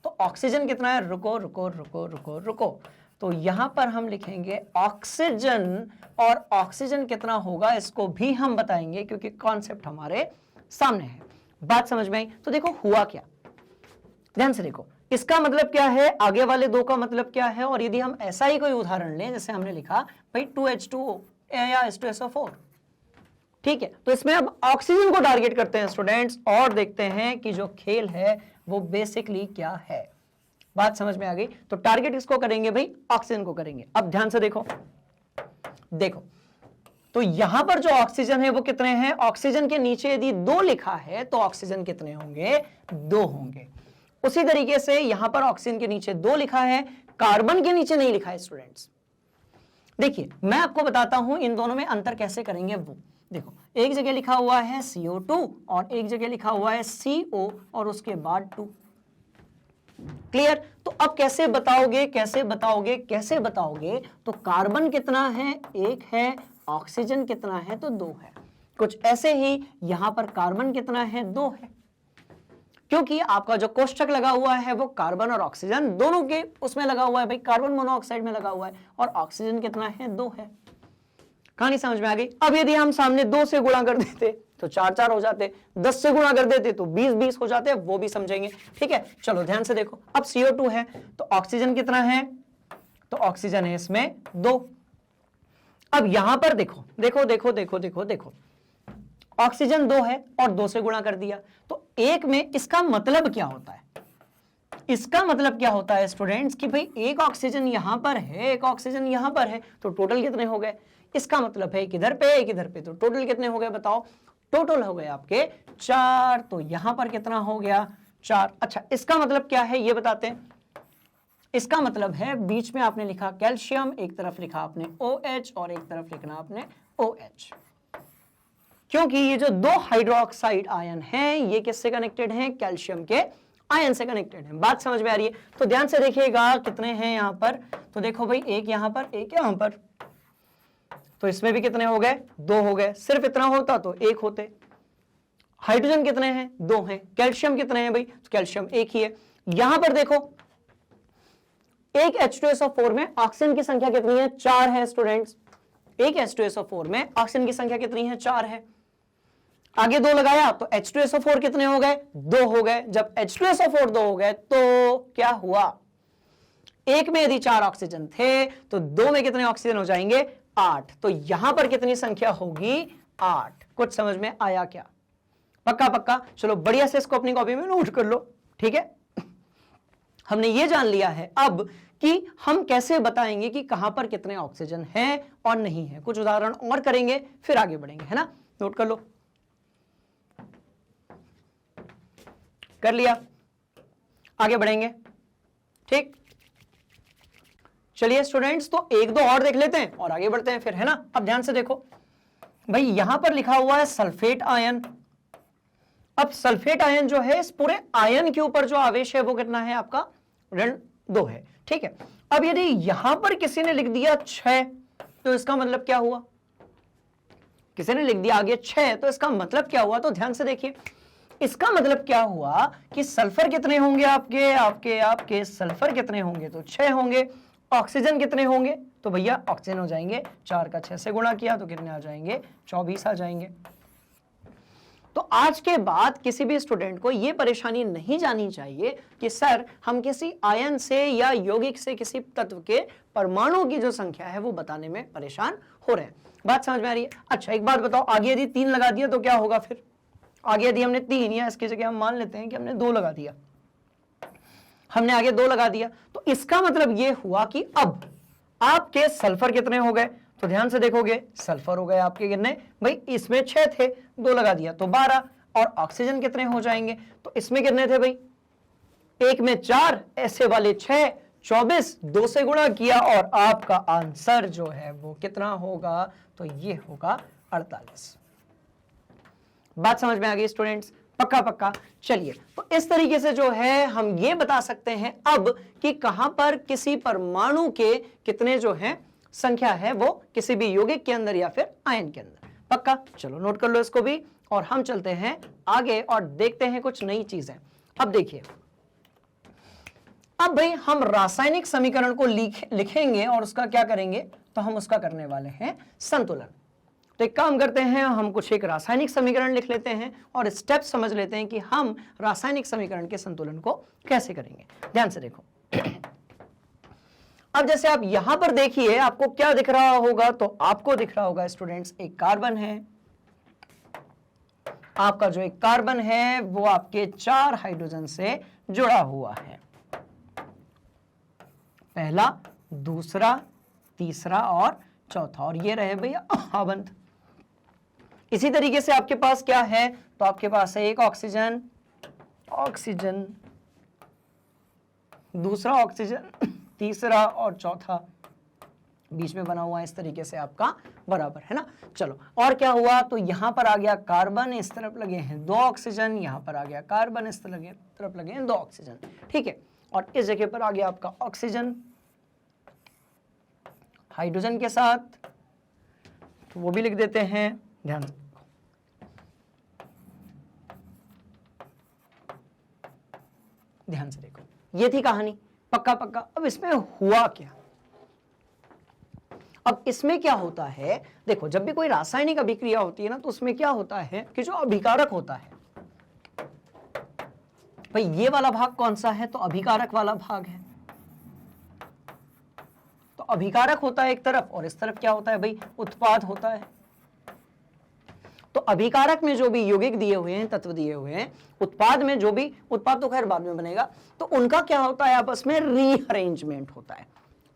तो ऑक्सीजन कितना है, रुको, तो यहां पर हम लिखेंगे ऑक्सीजन, और ऑक्सीजन कितना होगा इसको भी हम बताएंगे क्योंकि कॉन्सेप्ट हमारे सामने है। बात समझ में आई? तो देखो हुआ क्या, ध्यान से देखो, इसका मतलब क्या है, आगे वाले 2 का मतलब क्या है। और यदि हम ऐसा ही कोई उदाहरण लें, जैसे हमने लिखा भाई 2H2O या H2SO4, ठीक है, तो इसमें अब ऑक्सीजन को टारगेट करते हैं स्टूडेंट्स, और देखते हैं कि जो खेल है वो बेसिकली क्या है। बात समझ में आ गई? तो टारगेट किसको करेंगे भाई, ऑक्सीजन को करेंगे। अब ध्यान से देखो, तो यहां पर जो ऑक्सीजन है वो कितने हैं, ऑक्सीजन के नीचे यदि 2 लिखा है तो ऑक्सीजन कितने होंगे, 2 होंगे। उसी तरीके से यहां पर ऑक्सीजन के नीचे 2 लिखा है, कार्बन के नीचे नहीं लिखा है स्टूडेंट्स। देखिए, मैं आपको बताता हूं इन दोनों में अंतर कैसे करेंगे। वो देखो, एक जगह लिखा हुआ है CO2 और एक जगह लिखा हुआ है CO और उसके बाद 2। क्लियर? तो अब कैसे बताओगे? तो कार्बन कितना है, 1 है, ऑक्सीजन कितना है, तो 2 है। कुछ ऐसे ही यहां पर कार्बन कितना है, 2 है, क्योंकि आपका जो कोष्ठक लगा हुआ है वो कार्बन और ऑक्सीजन दोनों के उसमें लगा हुआ है भाई, कार्बन मोनोऑक्साइड में लगा हुआ है, और ऑक्सीजन कितना है, 2 है। कहानी समझ में आ गई? अब यदि हम सामने 2 से गुणा कर देते तो 4-4 हो जाते, 10 से गुणा कर देते तो 20-20 हो जाते, वो भी समझेंगे, ठीक है। चलो ध्यान से देखो, अब CO2 है तो ऑक्सीजन कितना है, तो ऑक्सीजन है इसमें 2। अब यहां पर देखो, ऑक्सीजन 2 है और 2 से गुणा कर दिया, तो 1 में इसका मतलब क्या होता है, स्टूडेंट्स कि भाई एक ऑक्सीजन यहां पर है, एक ऑक्सीजन यहां पर है, तो टोटल कितने हो गए। इसका मतलब है एक इधर पे एक इधर पे, तो टोटल कितने हो गए बताओ, टोटल हो गए आपके 4। तो यहां पर कितना हो गया, 4। अच्छा, इसका मतलब क्या है ये बताते हैं। इसका मतलब है बीच में आपने लिखा कैल्शियम, एक तरफ लिखा आपने OH और एक तरफ लिखना आपने OH, क्योंकि ये जो 2 हाइड्रोक्साइड आयन हैं ये किससे कनेक्टेड हैं, कैल्शियम के आयन से कनेक्टेड हैं। बात समझ में आ रही है? तो ध्यान से देखिएगा कितने हैं यहां पर, तो देखो भाई एक यहां पर, एक यहां पर, तो इसमें भी कितने हो गए, 2 हो गए। सिर्फ इतना होता तो 1 होते। हाइड्रोजन कितने हैं, 2 हैं। कैल्शियम कितने हैं भाई, तो कैल्शियम 1 ही है। यहां पर देखो एक H2SO4 में ऑक्सीजन की संख्या कितनी है, 4 है स्टूडेंट्स। एक H2SO4 में ऑक्सीजन की संख्या कितनी है, 4 है। आगे 2 लगाया तो H2SO4 कितने हो गए, 2 हो गए। जब H2SO4 2 हो गए तो क्या हुआ, एक में यदि 4 ऑक्सीजन थे तो 2 में कितने ऑक्सीजन हो जाएंगे, 8। तो यहां पर कितनी संख्या होगी, 8। कुछ समझ में आया क्या, पक्का पक्का। चलो बढ़िया से इसको अपनी कॉपी में नोट कर लो, ठीक है। हमने ये जान लिया है अब कि हम कैसे बताएंगे कि कहां पर कितने ऑक्सीजन हैं और नहीं है। कुछ उदाहरण और करेंगे फिर आगे बढ़ेंगे, है ना। नोट कर लो, कर लिया, आगे बढ़ेंगे, ठीक। चलिए स्टूडेंट्स, तो 1-2 और देख लेते हैं और आगे बढ़ते हैं फिर, है ना। अब ध्यान से देखो भाई, यहां पर लिखा हुआ है सल्फेट आयन। अब सल्फेट आयन जो है, इस पूरे आयन के ऊपर जो आवेश है वो कितना है आपका, ऋण 2 है, ठीक है। अब यदि यहां पर किसी ने लिख दिया 6 तो इसका मतलब क्या हुआ, किसी ने लिख दिया आगे 6 तो इसका मतलब क्या हुआ, तो ध्यान से देखिए। इसका मतलब क्या हुआ कि सल्फर कितने होंगे आपके आपके आपके सल्फर कितने होंगे, तो 6 होंगे। ऑक्सीजन कितने होंगे, तो भैया ऑक्सीजन हो जाएंगे 4 का 6 से गुणा किया तो कितने आ जाएंगे, 24 आ जाएंगे। तो आज के बाद किसी भी स्टूडेंट को यह परेशानी नहीं जानी चाहिए कि सर हम किसी आयन से या यौगिक से किसी तत्व के परमाणु की जो संख्या है वो बताने में परेशान हो रहे हैं। बात समझ में आ रही है। अच्छा एक बात बताओ, आगे यदि 3 लगा दिया तो क्या होगा, फिर आगे यदि हमने 3 या इसकी जगह हम मान लेते हैं कि हमने 2 लगा दिया, हमने आगे 2 लगा दिया, तो इसका मतलब यह हुआ कि अब आपके सल्फर कितने हो गए, तो ध्यान से देखोगे सल्फर हो गए आपके कितने भाई, इसमें 6 थे, 2 लगा दिया तो 12। और ऑक्सीजन कितने हो जाएंगे, तो इसमें कितने थे भाई, एक में 4, ऐसे वाले 6, 24, 2 से गुणा किया और आपका आंसर जो है वो कितना होगा, तो ये होगा 48। बात समझ में आ गई स्टूडेंट्स, पक्का पक्का। चलिए तो इस तरीके से जो है हम ये बता सकते हैं अब कि कहां पर किसी परमाणु के कितने जो है संख्या है वो किसी भी यौगिक के अंदर या फिर आयन के अंदर। पक्का, चलो नोट कर लो इसको भी और हम चलते हैं आगे और देखते हैं कुछ नई चीजें। अब देखिए, अब भाई हम रासायनिक समीकरण को लिखेंगे और उसका क्या करेंगे, तो हम उसका करने वाले हैं संतुलन। तो एक काम करते हैं, हम कुछ एक रासायनिक समीकरण लिख लेते हैं और स्टेप समझ लेते हैं कि हम रासायनिक समीकरण के संतुलन को कैसे करेंगे। ध्यान से देखो, अब जैसे आप यहां पर देखिए आपको क्या दिख रहा होगा, तो आपको दिख रहा होगा स्टूडेंट्स एक कार्बन है। आपका जो एक कार्बन है वो आपके 4 हाइड्रोजन से जुड़ा हुआ है, पहला, दूसरा, तीसरा और चौथा, और ये रहे भैया आबंध। इसी तरीके से आपके पास क्या है, तो आपके पास है एक ऑक्सीजन, ऑक्सीजन, दूसरा ऑक्सीजन, तीसरा और चौथा बीच में बना हुआ है, इस तरीके से आपका बराबर है ना। चलो और क्या हुआ, तो यहां पर आ गया कार्बन, इस तरफ लगे हैं 2 ऑक्सीजन, यहां पर आ गया कार्बन, इस तरफ लगे हैं 2 ऑक्सीजन, ठीक है। और इस जगह पर आ गया आपका ऑक्सीजन हाइड्रोजन के साथ, तो वो भी लिख देते हैं। ध्यान से ध्यान से देखो, ये थी कहानी, पक्का पक्का। अब इसमें हुआ क्या, अब इसमें क्या होता है, देखो जब भी कोई रासायनिक अभिक्रिया होती है ना, तो उसमें क्या होता है कि जो अभिकारक होता है, भाई ये वाला भाग कौन सा है, तो अभिकारक वाला भाग है। तो अभिकारक होता है एक तरफ और इस तरफ क्या होता है भाई, उत्पाद होता है। तो अभिकारक में जो भी यौगिक दिए हुए हैं, तत्व दिए हुए हैं, उत्पाद में जो भी, उत्पाद तो खैर बाद में बनेगा, तो उनका क्या होता है, आपस में रीअरेंजमेंट होता है।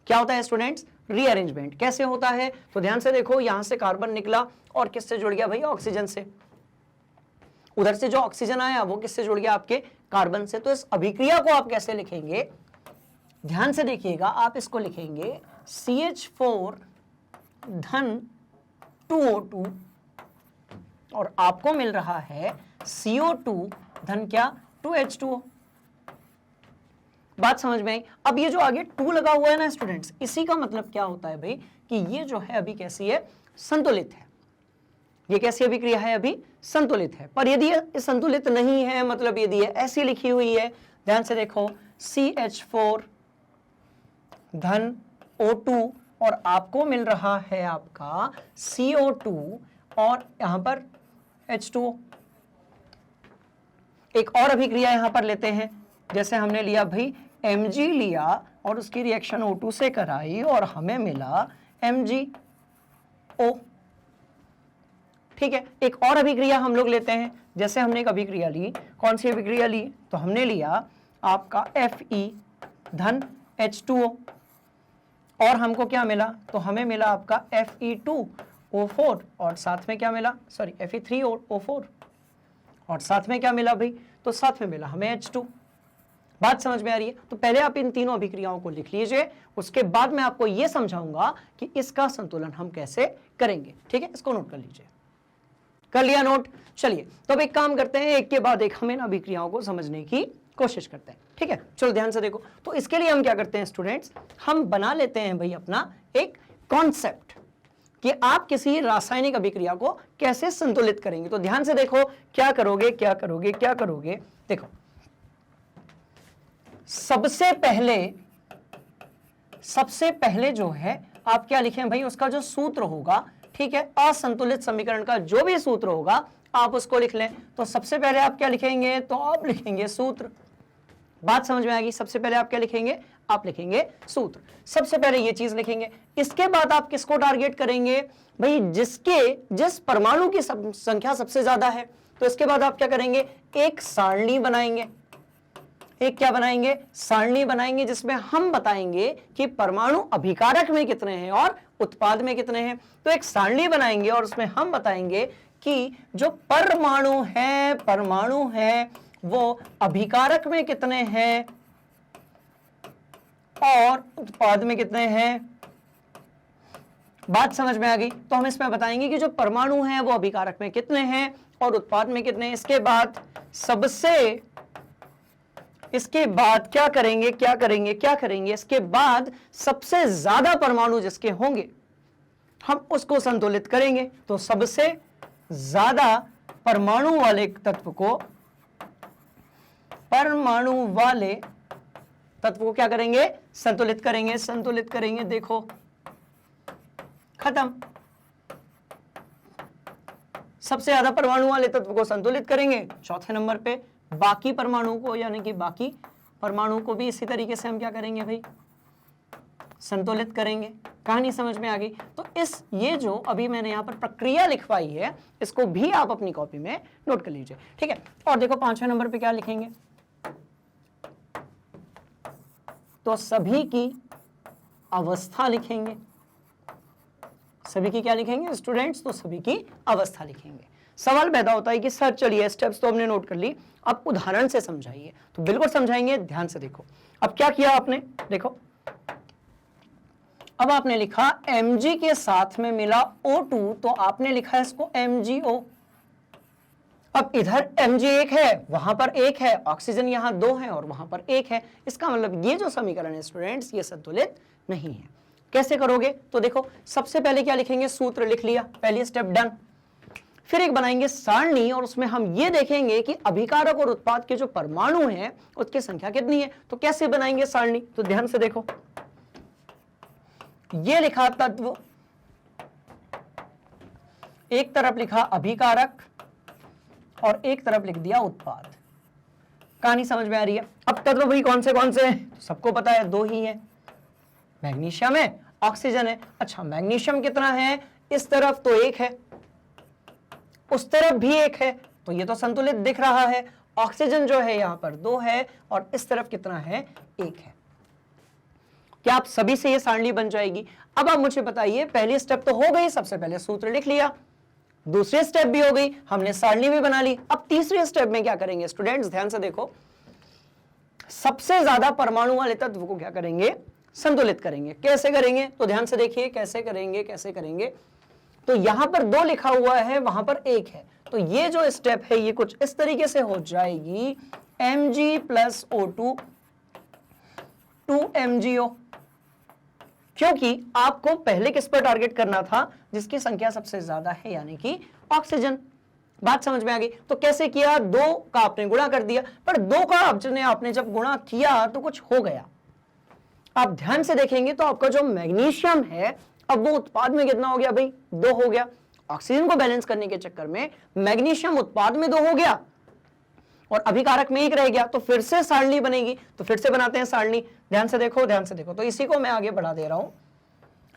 क्या होता है स्टूडेंट्स, रीअरेंजमेंट। कैसे होता है, तो ध्यान से देखो, यहां से कार्बन निकला और किससे जुड़ गया भाई, ऑक्सीजन से। उधर से जो ऑक्सीजन आया वो किससे जुड़ गया, आपके कार्बन से। तो इस अभिक्रिया को आप कैसे लिखेंगे, ध्यान से देखिएगा, आप इसको लिखेंगे CH4 धन 2O2 और आपको मिल रहा है CO2 धन क्या, 2H2O। बात समझ में आई। अब ये जो आगे 2 लगा हुआ है ना स्टूडेंट्स, इसी का मतलब क्या होता है भाई, कि ये जो है अभी कैसी है, संतुलित है। ये कैसी अभिक्रिया है? अभी संतुलित है। पर यदि ये संतुलित नहीं है, मतलब यदि ये ऐसी लिखी हुई है, ध्यान से देखो, CH4 धन O2 और आपको मिल रहा है आपका CO2 और यहां पर H2O। एक और अभिक्रिया यहां पर लेते हैं, जैसे हमने लिया भाई Mg लिया और उसकी रिएक्शन O2 से कराई और हमें मिला MgO। ठीक है, एक और अभिक्रिया हम लोग लेते हैं, जैसे हमने एक अभिक्रिया ली, कौन सी अभिक्रिया ली? तो हमने लिया आपका Fe धन H2O और हमको क्या मिला? तो हमें मिला आपका Fe2O4 और साथ में क्या मिला? सॉरी, Fe3O4 और साथ में क्या मिला भाई? तो साथ में मिला हमें H2। बात समझ में आ रही है? तो पहले आप इन तीनों अभिक्रियाओं को लिख लीजिए, उसके बाद मैं आपको यह समझाऊंगा कि इसका संतुलन हम कैसे करेंगे। ठीक है, इसको नोट कर लीजिए। कर लिया नोट? चलिए, तो अब एक काम करते हैं, एक के बाद एक हम इन अभिक्रियाओं को समझने की कोशिश करते हैं। ठीक है, चलो ध्यान से देखो। तो इसके लिए हम क्या करते हैं स्टूडेंट्स, हम बना लेते हैं भाई अपना एक कॉन्सेप्ट कि आप किसी रासायनिक अभिक्रिया को कैसे संतुलित करेंगे। तो ध्यान से देखो, क्या करोगे क्या करोगे क्या करोगे। देखो, सबसे पहले जो है आप क्या लिखें भाई, उसका जो सूत्र होगा, ठीक है, असंतुलित समीकरण का जो भी सूत्र होगा आप उसको लिख लें। तो सबसे पहले आप क्या लिखेंगे? तो आप लिखेंगे सूत्र। बात समझ में आएगी? सबसे पहले आप क्या लिखेंगे? आप लिखेंगे सूत्र। सबसे पहले ये चीज लिखेंगे। इसके बाद आप किसको टारगेट करेंगे भाई? जिस परमाणु की संख्या सबसे ज्यादा है। तो इसके बाद आप क्या करेंगे? एक सारणी बनाएंगे। एक क्या बनाएंगे? सारणी बनाएंगे, जिसमें हम बताएंगे कि परमाणु अभिकारक में कितने हैं और उत्पाद में कितने हैं। तो एक सारणी बनाएंगे और उसमें हम बताएंगे कि जो परमाणु है वो अभिकारक में कितने हैं और उत्पाद में कितने हैं। बात समझ में आ गई? तो हम इसमें बताएंगे कि जो परमाणु हैं वो अभिकारक में कितने हैं और उत्पाद में कितने हैं। इसके बाद क्या करेंगे? इसके बाद सबसे ज्यादा परमाणु जिसके होंगे हम उसको संतुलित करेंगे। तो सबसे ज्यादा परमाणु वाले तत्व को क्या करेंगे? संतुलित करेंगे। देखो, खत्म। सबसे ज्यादा परमाणु वाले तत्व को संतुलित करेंगे। चौथे नंबर पे बाकी परमाणु को, यानी कि बाकी परमाणु को भी इसी तरीके से हम क्या करेंगे भाई? संतुलित करेंगे। कहानी समझ में आ गई? तो ये जो अभी मैंने यहां पर प्रक्रिया लिखवाई है, इसको भी आप अपनी कॉपी में नोट कर लीजिए। ठीक है, और देखो 5वें नंबर पे क्या लिखेंगे? तो सभी की अवस्था लिखेंगे। सभी की क्या लिखेंगे स्टूडेंट्स? तो सभी की अवस्था लिखेंगे। सवाल पैदा होता है कि सर चलिए स्टेप्स तो हमने नोट कर ली, अब उदाहरण से समझाइए। तो बिल्कुल समझाएंगे, ध्यान से देखो। अब क्या किया आपने? देखो, अब आपने लिखा Mg के साथ में मिला O2, तो आपने लिखा इसको MgO। अब इधर Mg एक है, वहां पर एक है, ऑक्सीजन यहां 2 है और वहां पर 1 है। इसका मतलब ये जो समीकरण है स्टूडेंट्स, ये संतुलित नहीं है। कैसे करोगे? तो देखो, सबसे पहले क्या लिखेंगे? सूत्र लिख लिया, पहली स्टेप डन। फिर एक बनाएंगे सारणी और उसमें हम ये देखेंगे कि अभिकारक और उत्पाद के जो परमाणु हैं उसकी संख्या कितनी है। तो कैसे बनाएंगे सारणी? तो ध्यान से देखो, ये लिखा तत्व, एक तरफ लिखा अभिकारक और एक तरफ लिख दिया उत्पाद। कहानी समझ में आ रही है? अब तत्व भाई कौन से हैं? तो सबको पता है 2 ही है, मैग्नीशियम है, ऑक्सीजन है। अच्छा, मैग्नीशियम कितना है? इस तरफ तो 1 है, उस तरफ भी 1 है, तो ये तो संतुलित दिख रहा है। ऑक्सीजन जो है यहां पर 2 है और इस तरफ कितना है? 1 है। क्या आप सभी से ये सारणी बन जाएगी? अब आप मुझे बताइए, पहली स्टेप तो हो गई, सबसे पहले सूत्र लिख लिया, दूसरी स्टेप भी हो गई, हमने सारणी भी बना ली। अब तीसरी स्टेप में क्या करेंगे स्टूडेंट्स? ध्यान से देखो, सबसे ज्यादा परमाणु वाले तत्व को क्या करेंगे? संतुलित करेंगे। कैसे करेंगे? तो ध्यान से देखिए, कैसे करेंगे। तो यहां पर 2 लिखा हुआ है, वहां पर 1 है, तो ये जो स्टेप है ये कुछ इस तरीके से हो जाएगी, Mg + O2 2MgO। क्योंकि आपको पहले किस पर टारगेट करना था, जिसकी संख्या सबसे ज्यादा है, यानी कि ऑक्सीजन। बात समझ में आ गई? तो कैसे किया, 2 का आपने गुणा कर दिया, पर 2 का आपने जब गुणा किया तो कुछ हो गया। आप ध्यान से देखेंगे तो आपका जो मैग्नीशियम है, अब वो उत्पाद में कितना हो गया भाई, 2 हो गया। ऑक्सीजन को बैलेंस करने के चक्कर में मैग्नीशियम उत्पाद में 2 हो गया और अभिकारक में 1 रह गया, तो फिर से सारणी बनेगी। तो फिर से बनाते हैं सारणी, ध्यान से देखो, ध्यान से देखो। तो इसी को मैं आगे बढ़ा दे रहा हूं,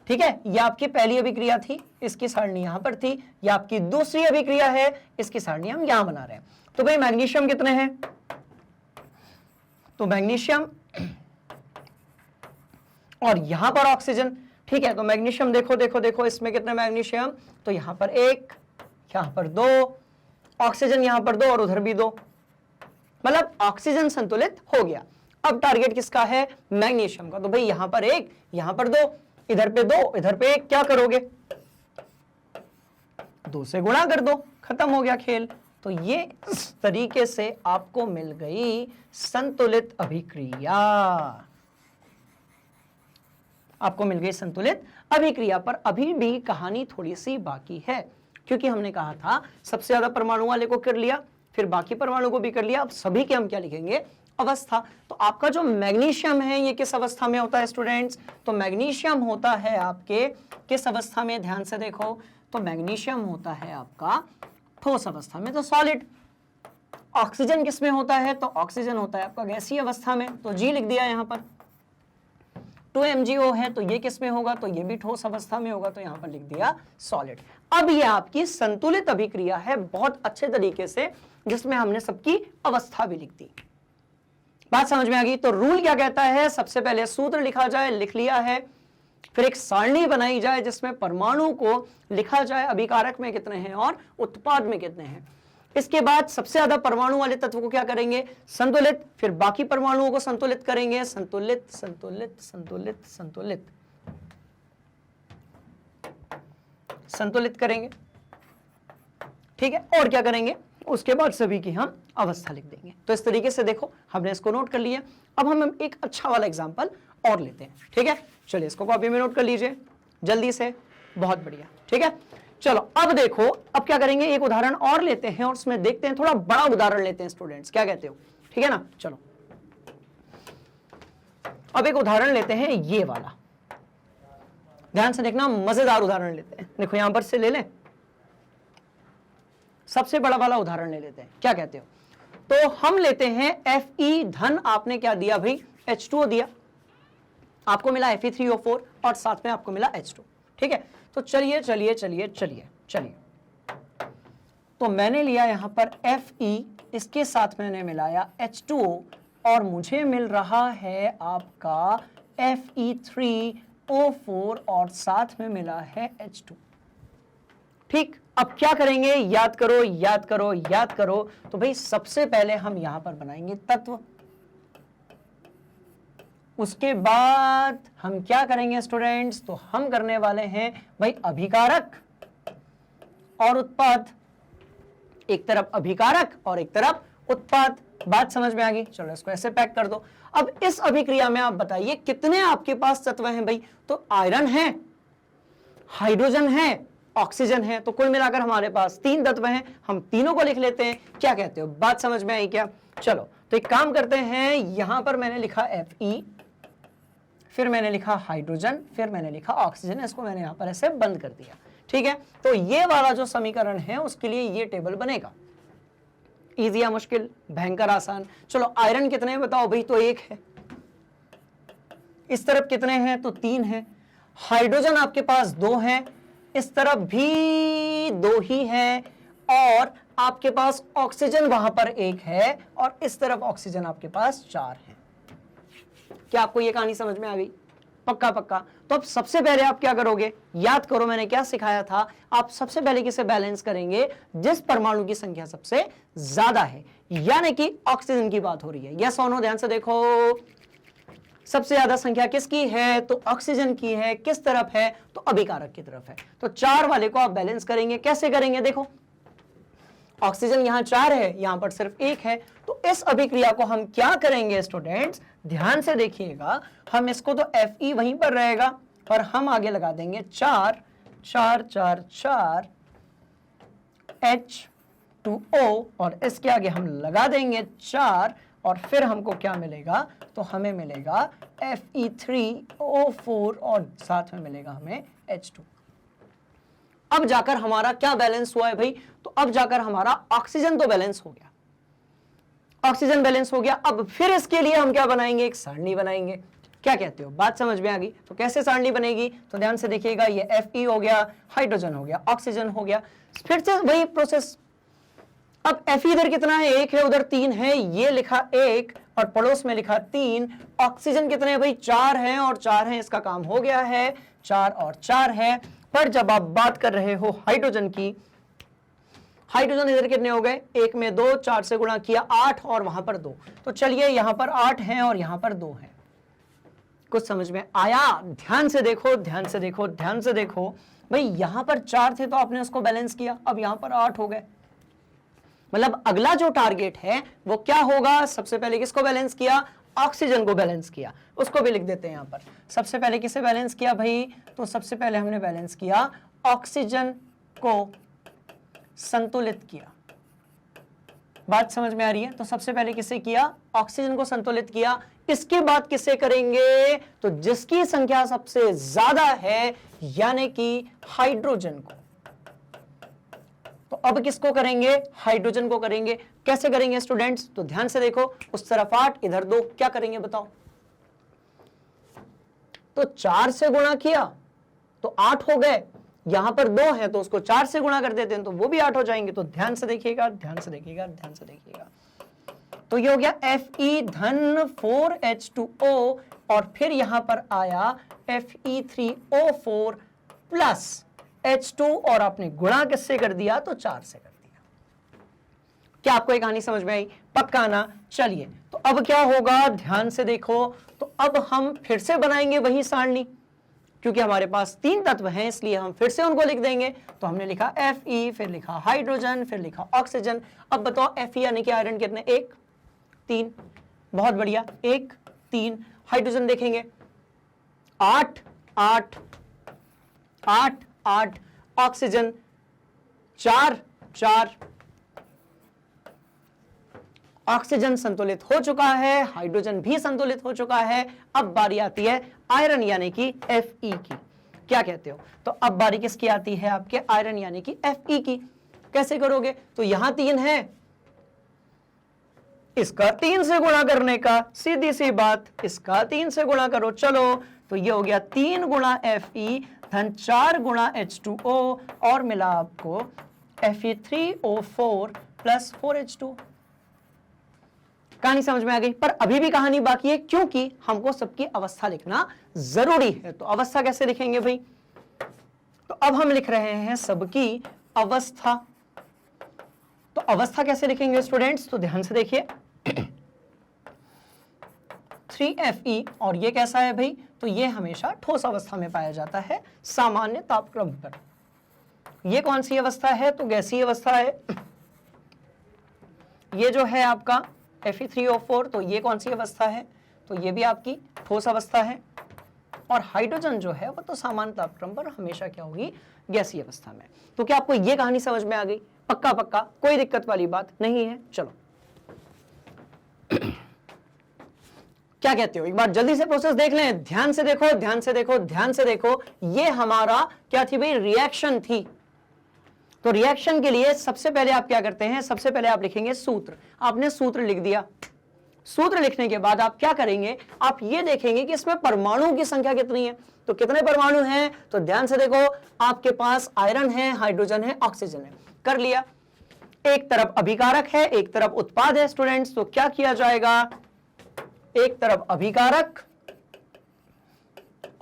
ठीक है। ये आपकी पहली अभिक्रिया थी, इसकी सारणी यहां पर थी। ये आपकी दूसरी अभिक्रिया है, इसकी सारणी हम यहां बना रहे हैं। तो भाई मैग्नीशियम कितने हैं, तो मैग्नीशियम और यहां पर ऑक्सीजन, ठीक है। तो मैग्नीशियम देखो देखो देखो, इसमें कितने मैग्नीशियम, तो यहां पर 1, यहां पर 2, ऑक्सीजन यहां पर 2 और उधर भी 2, मतलब ऑक्सीजन संतुलित हो गया। अब टारगेट किसका है, मैग्नीशियम का। तो भाई यहां पर 1, यहां पर 2, इधर पे 2, इधर पे 1, क्या करोगे, 2 से गुणा कर दो, खत्म हो गया खेल। तो ये इस तरीके से आपको मिल गई संतुलित अभिक्रिया, आपको मिल गई संतुलित अभिक्रिया। पर अभी भी कहानी थोड़ी सी बाकी है, क्योंकि हमने कहा था सबसे ज्यादा परमाणु वाले को कर लिया, फिर बाकी परमाणु को भी कर लिया। अब सभी के हम क्या लिखेंगे, अवस्था। तो आपका जो मैग्नीशियम है ये किस अवस्था में होता है स्टूडेंट्स, तो मैग्नीशियम होता है आपके किस अवस्था में, ध्यान से देखो, तो मैग्नीशियम होता है आपका ठोस अवस्था में, तो सॉलिड। ऑक्सीजन किस में होता है, तो ऑक्सीजन होता है आपका गैसीय अवस्था में, तो जी लिख दिया यहां पर। 2MgO है, तो ये किस में होगा, तो ये भी ठोस अवस्था में होगा, तो यहां पर लिख दिया सॉलिड। अब ये आपकी संतुलित अभिक्रिया है बहुत अच्छे तरीके से, जिसमें हमने सबकी अवस्था भी लिख दी। बात समझ में आ गई? तो रूल क्या कहता है, सबसे पहले सूत्र लिखा जाए, लिख लिया है, फिर एक सारणी बनाई जाए जिसमें परमाणु को लिखा जाए, अभिकारक में कितने हैं और उत्पाद में कितने हैं। इसके बाद सबसे ज्यादा परमाणु वाले तत्व को क्या करेंगे, संतुलित, फिर बाकी परमाणुओं को संतुलित करेंगे, संतुलित संतुलित संतुलित संतुलित संतुलित करेंगे, ठीक है। और क्या करेंगे, उसके बाद सभी की हम अवस्था लिख देंगे। तो इस तरीके से देखो, हमने इसको नोट कर लिया। अब हम एक अच्छा वाला एग्जांपल और लेते हैं, ठीक है। चलिए इसको कॉपी में नोट कर लीजिए जल्दी से, बहुत बढ़िया, ठीक है। चलो अब देखो, अब क्या करेंगे, एक उदाहरण और लेते हैं और उसमें देखते हैं, थोड़ा बड़ा उदाहरण लेते हैं स्टूडेंट्स, क्या कहते हो, ठीक है ना। चलो अब एक उदाहरण लेते हैं ये वाला, ध्यान से देखना, मजेदार उदाहरण लेते हैं। देखो यहां पर से ले लें, सबसे बड़ा वाला उदाहरण ले लेते हैं, क्या कहते हो। तो हम लेते हैं Fe धन, आपने क्या दिया भाई, H2O दिया, आपको मिला Fe3O4 और साथ में आपको मिला H2, ठीक है। तो चलिए चलिए चलिए चलिए चलिए, तो मैंने लिया यहां पर Fe, इसके साथ मैंने मिलाया H2O और मुझे मिल रहा है आपका Fe3O4 और साथ में मिला है H2, ठीक। अब क्या करेंगे, याद करो याद करो याद करो। तो भाई सबसे पहले हम यहां पर बनाएंगे तत्व, उसके बाद हम क्या करेंगे स्टूडेंट्स, तो हम करने वाले हैं भाई अभिकारक और उत्पाद, एक तरफ अभिकारक और एक तरफ उत्पाद। बात समझ में आ गई? चलो इसको ऐसे पैक कर दो। अब इस अभिक्रिया में आप बताइए कितने आपके पास तत्व हैं भाई, तो आयरन है, हाइड्रोजन है, ऑक्सीजन है, तो कुल मिलाकर हमारे पास 3 तत्व हैं। हम तीनों को लिख लेते हैं, क्या कहते हो, बात समझ में आई क्या। चलो तो एक काम करते हैं, यहां पर मैंने लिखा Fe, फिर मैंने लिखा हाइड्रोजन, फिर मैंने लिखा ऑक्सीजन, इसको मैंने यहां पर ऐसे बंद कर दिया, ठीक है। तो ये वाला जो समीकरण है उसके लिए ये टेबल बनेगा। इजी या मुश्किल, भयंकर आसान। चलो आयरन कितने हैं बताओ भाई, तो 1 है, इस तरफ कितने हैं, तो 3 है। हाइड्रोजन आपके पास 2 है, इस तरफ भी 2 ही है, और आपके पास ऑक्सीजन वहां पर 1 है और इस तरफ ऑक्सीजन आपके पास 4 है। क्या आपको ये कहानी समझ में आ गई? पक्का पक्का। तो अब सबसे पहले आप क्या करोगे, याद करो मैंने क्या सिखाया था, आप सबसे पहले किसे बैलेंस करेंगे, जिस परमाणु की संख्या सबसे ज्यादा है, यानी कि ऑक्सीजन की बात हो रही है। यस और नो, ध्यान से देखो, सबसे ज्यादा संख्या किसकी है, तो ऑक्सीजन की है। किस तरफ है, तो अभिकारक की तरफ है। तो 4 वाले को आप बैलेंस करेंगे, कैसे करेंगे, देखो ऑक्सीजन यहां 4 है, यहां पर सिर्फ 1 है। तो इस अभिक्रिया को हम क्या करेंगे स्टूडेंट्स, ध्यान से देखिएगा, हम इसको तो Fe वहीं पर रहेगा और हम आगे लगा देंगे 4 4 4 4 H2O और इसके आगे हम लगा देंगे 4 और फिर हमको क्या मिलेगा, तो हमें मिलेगा Fe3O4 और साथ में मिलेगा हमें H2। अब जाकर हमारा क्या बैलेंस हुआ है भाई, तो अब जाकर हमारा ऑक्सीजन तो बैलेंस हो गया, ऑक्सीजन बैलेंस हो गया। अब फिर इसके लिए हम क्या बनाएंगे, एक सारणी बनाएंगे। क्या कहते हो, बात समझ में आ गई? तो कैसे सारणी बनेगी, तो ध्यान से देखिएगा, ये Fe हो गया, हाइड्रोजन हो गया, ऑक्सीजन हो गया, फिर से वही प्रोसेस। अब Fe इधर कितना है, 1 है, उधर 3 है, ये लिखा 1 और पड़ोस में लिखा 3। ऑक्सीजन कितने हैं भाई, 4 हैं और 4 हैं, इसका काम हो गया है, 4 और 4 है। पर जब आप बात कर रहे हो हाइड्रोजन की, हाइड्रोजन इधर कितने हो गए, 1 में 2, 4 से गुणा किया 8 और वहां पर 2, तो चलिए यहां पर 8 हैं और यहां पर 2 हैं। कुछ समझ में आया? ध्यान से देखो, ध्यान से देखो, ध्यान से देखो भाई, यहां पर 4 थे तो आपने उसको बैलेंस किया, अब यहां पर 8 हो गए। मतलब अगला जो टारगेट है वो क्या होगा, सबसे पहले किसको बैलेंस किया, ऑक्सीजन को बैलेंस किया, उसको भी लिख देते हैं यहां पर। सबसे पहले किसे बैलेंस किया भाई, तो सबसे पहले हमने बैलेंस किया ऑक्सीजन को, संतुलित किया। बात समझ में आ रही है? तो सबसे पहले किसे किया, ऑक्सीजन को संतुलित किया। इसके बाद किसे करेंगे, तो जिसकी संख्या सबसे ज्यादा है यानी कि हाइड्रोजन को। तो अब किसको करेंगे, हाइड्रोजन को करेंगे। कैसे करेंगे स्टूडेंट्स, तो ध्यान से देखो, उस तरफ 8 इधर 2, क्या करेंगे बताओ, तो 4 से गुणा किया तो 8 हो गए, यहां पर 2 है तो उसको 4 से गुणा कर देते हैं तो वो भी 8 हो जाएंगे। तो ध्यान से देखिएगा, ध्यान से देखिएगा, ध्यान से देखिएगा, तो ये हो गया Fe-4H2O और फिर यहां पर आया Fe3O4 प्लस H2 और आपने गुणा किससे कर दिया, तो 4 से कर दिया। क्या आपको एक कहानी समझ में आई? पक्का ना? चलिए, तो अब क्या होगा, ध्यान से देखो, तो अब हम फिर से बनाएंगे वही सारणी, क्योंकि हमारे पास 3 तत्व हैं इसलिए हम फिर से उनको लिख देंगे। तो हमने लिखा Fe, फिर लिखा हाइड्रोजन, फिर लिखा ऑक्सीजन। अब बताओ Fe यानी कि आयरन कितने, 1 3, बहुत बढ़िया, 1 3। हाइड्रोजन देखेंगे 8 8 8 8, ऑक्सीजन 4 4। ऑक्सीजन संतुलित हो चुका है, हाइड्रोजन भी संतुलित हो चुका है। अब बारी आती है आयरन यानी कि Fe की। क्या कहते हो, तो अब बारी किसकी आती है, आपके आयरन यानी कि Fe की। कैसे करोगे, तो यहां 3 है, इसका 3 से गुणा करने का, सीधी सी बात, इसका 3 से गुणा करो। चलो, तो ये हो गया 3 गुणा Fe धन 4 गुणा H2O और मिला आपको Fe3O4 प्लस 4H2। कहानी समझ में आ गई? पर अभी भी कहानी बाकी है, क्योंकि हमको सबकी अवस्था लिखना जरूरी है। तो अवस्था कैसे लिखेंगे भाई, तो अब हम लिख रहे हैं सबकी अवस्था। तो अवस्था कैसे लिखेंगे स्टूडेंट्स, तो ध्यान से देखिए, 3Fe और ये कैसा है भाई, तो ये हमेशा ठोस अवस्था में पाया जाता है सामान्य तापक्रम पर। ये कौन सी अवस्था है, तो गैसीय अवस्था है। ये जो है आपका Fe3O4, तो ये कौन सी अवस्था है, तो ये भी आपकी ठोस अवस्था है। और हाइड्रोजन जो है वो तो सामान्य तापक्रम पर हमेशा क्या होगी, गैसीय अवस्था में। तो क्या आपको ये कहानी समझ में आ गई? पक्का पक्का, कोई दिक्कत वाली बात नहीं है। चलो क्या कहते हो, एक बार जल्दी से प्रोसेस देख लें। ध्यान से देखो, ध्यान से देखो, ध्यान से देखो, ये हमारा क्या थी भाई, रिएक्शन थी। तो रिएक्शन के लिए सबसे पहले आप क्या करते हैं, सबसे पहले आप लिखेंगे सूत्र। आपने सूत्र लिख दिया, सूत्र लिखने के बाद आप क्या करेंगे, आप ये देखेंगे कि इसमें परमाणु की संख्या कितनी है। तो कितने परमाणु हैं, तो ध्यान से देखो, आपके पास आयरन है, हाइड्रोजन है, ऑक्सीजन है, कर लिया। एक तरफ अभिकारक है, एक तरफ उत्पाद है स्टूडेंट्स। तो क्या किया जाएगा, एक तरफ अभिकारक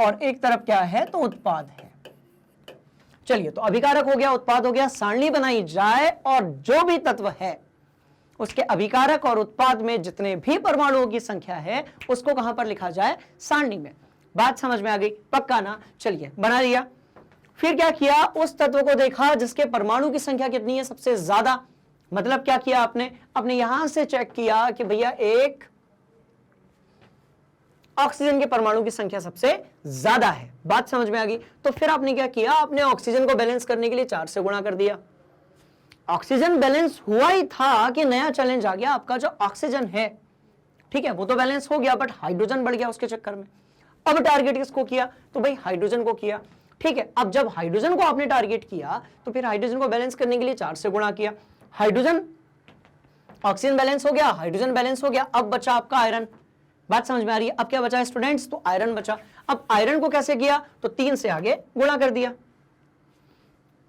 और एक तरफ क्या है, तो उत्पाद है। चलिए, तो अभिकारक हो गया, उत्पाद हो गया, सारणी बनाई जाए और जो भी तत्व है उसके अभिकारक और उत्पाद में जितने भी परमाणुओं की संख्या है उसको कहां पर लिखा जाए, सारणी में। बात समझ में आ गई? पक्का ना? चलिए, बना दिया। फिर क्या किया, उस तत्व को देखा जिसके परमाणु की संख्या कितनी है, सबसे ज्यादा। मतलब क्या किया आपने, यहां से चेक किया कि भैया 1 ऑक्सीजन के परमाणु की संख्या सबसे ज्यादा है। बात समझ में आ गई? तो फिर आपने क्या किया, आपने ऑक्सीजन को बैलेंस करने के लिए 4 से गुणा कर दिया। ऑक्सीजन बैलेंस हुआ ही था कि नया चैलेंज आ गया, आपका जो ऑक्सीजन है, ठीक है, वो तो बैलेंस हो गया, बट हाइड्रोजन बढ़ गया उसके चक्कर में। अब टारगेट किसको किया? तो भाई हाइड्रोजन को किया। ठीक है, अब जब हाइड्रोजन को आपने टारगेट किया तो फिर हाइड्रोजन को बैलेंस करने के लिए 4 से गुणा किया। हाइड्रोजन, ऑक्सीजन बैलेंस हो गया, हाइड्रोजन बैलेंस हो गया, अब बचा आपका आयरन। बात समझ में आ रही है? अब क्या बचा स्टूडेंट्स? तो आयरन बचा। अब आयरन को कैसे किया? तो 3 से आगे गुणा कर दिया।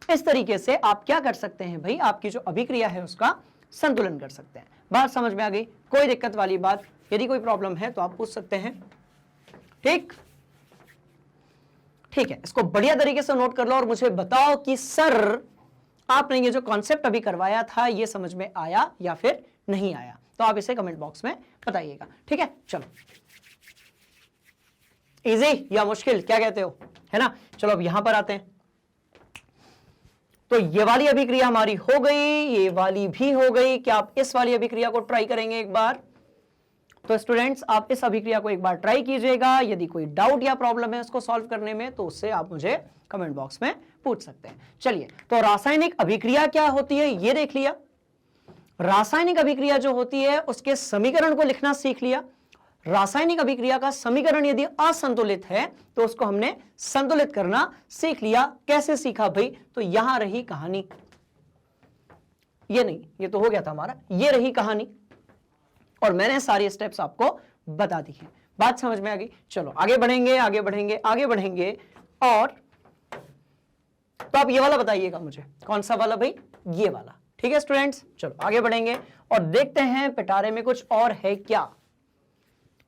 इस तरीके से आप क्या कर सकते हैं भाई, आपकी जो अभिक्रिया है उसका संतुलन कर सकते हैं। बात समझ में आ गई? कोई दिक्कत वाली बात, यदि कोई प्रॉब्लम है तो आप पूछ सकते हैं। ठीक ठीक है, इसको बढ़िया तरीके से नोट कर लो और मुझे बताओ कि सर आपने ये जो कॉन्सेप्ट अभी करवाया था ये समझ में आया या फिर नहीं आया। तो आप इसे कमेंट बॉक्स में बताइएगा। ठीक है, चलो, इजी या मुश्किल क्या कहते हो, है ना? चलो अब यहां पर आते हैं। तो ये वाली अभिक्रिया हमारी हो गई, ये वाली भी हो गई। क्या आप इस वाली अभिक्रिया को ट्राई करेंगे एक बार? तो स्टूडेंट्स आप इस अभिक्रिया को एक बार ट्राई कीजिएगा। यदि कोई डाउट या प्रॉब्लम है उसको सॉल्व करने में तो उससे आप मुझे कमेंट बॉक्स में पूछ सकते हैं। चलिए, तो रासायनिक अभिक्रिया क्या होती है ये देख लिया। रासायनिक अभिक्रिया जो होती है उसके समीकरण को लिखना सीख लिया। रासायनिक अभिक्रिया का समीकरण यदि असंतुलित है तो उसको हमने संतुलित करना सीख लिया। कैसे सीखा भाई? तो यहां रही कहानी, ये नहीं, ये तो हो गया था हमारा, ये रही कहानी और मैंने सारी स्टेप्स आपको बता दी है। बात समझ में आ गई? चलो आगे बढ़ेंगे, आगे बढ़ेंगे, आगे बढ़ेंगे। और तो आप ये वाला बताइएगा मुझे, कौन सा वाला भाई? ये वाला। ठीक है स्टूडेंट्स, चलो आगे बढ़ेंगे और देखते हैं पिटारे में कुछ और है क्या।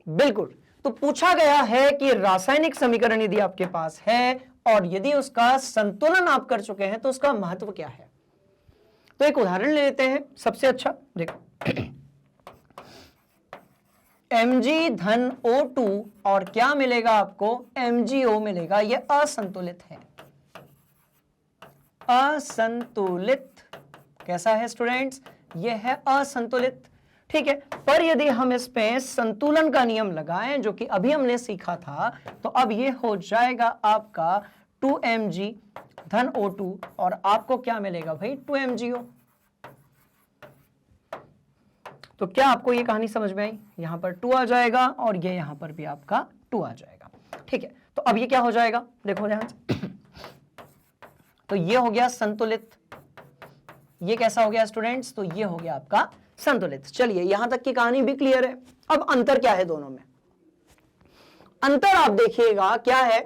बिल्कुल, तो पूछा गया है कि रासायनिक समीकरण यदि आपके पास है और यदि उसका संतुलन आप कर चुके हैं तो उसका महत्व क्या है। तो एक उदाहरण ले लेते हैं। सबसे अच्छा देखो, Mg(O2) और क्या मिलेगा आपको? MgO मिलेगा। यह असंतुलित है। असंतुलित कैसा है स्टूडेंट्स? यह है असंतुलित। ठीक है, पर यदि हम इस पे संतुलन का नियम लगाएं जो कि अभी हमने सीखा था, तो अब यह हो जाएगा आपका 2Mg(O2) और आपको क्या मिलेगा भाई? 2MgO। तो क्या आपको ये कहानी समझ में आई? यहां पर 2 आ जाएगा और ये यहां पर भी आपका 2 आ जाएगा। ठीक है, तो अब ये क्या हो जाएगा? देखो ध्यान से। तो ये हो गया संतुलित। ये कैसा हो गया स्टूडेंट्स? तो ये हो गया आपका संतुलित। चलिए यहां तक की कहानी भी क्लियर है। अब अंतर क्या है दोनों में? अंतर आप देखिएगा क्या है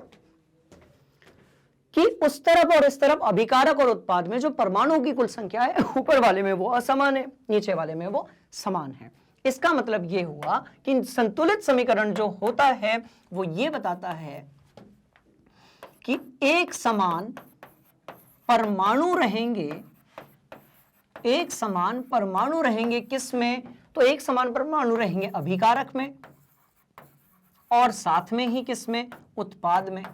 कि उस तरफ और इस तरफ अभिकारक और उत्पाद में जो परमाणुओं की कुल संख्या है, ऊपर वाले में वो असमान है, नीचे वाले में वो समान है। इसका मतलब ये हुआ कि संतुलित समीकरण जो होता है वो ये बताता है कि एक समान परमाणु रहेंगे, एक समान परमाणु रहेंगे किस में? तो एक समान परमाणु रहेंगे अभिकारक में और साथ में ही किस में? उत्पाद में।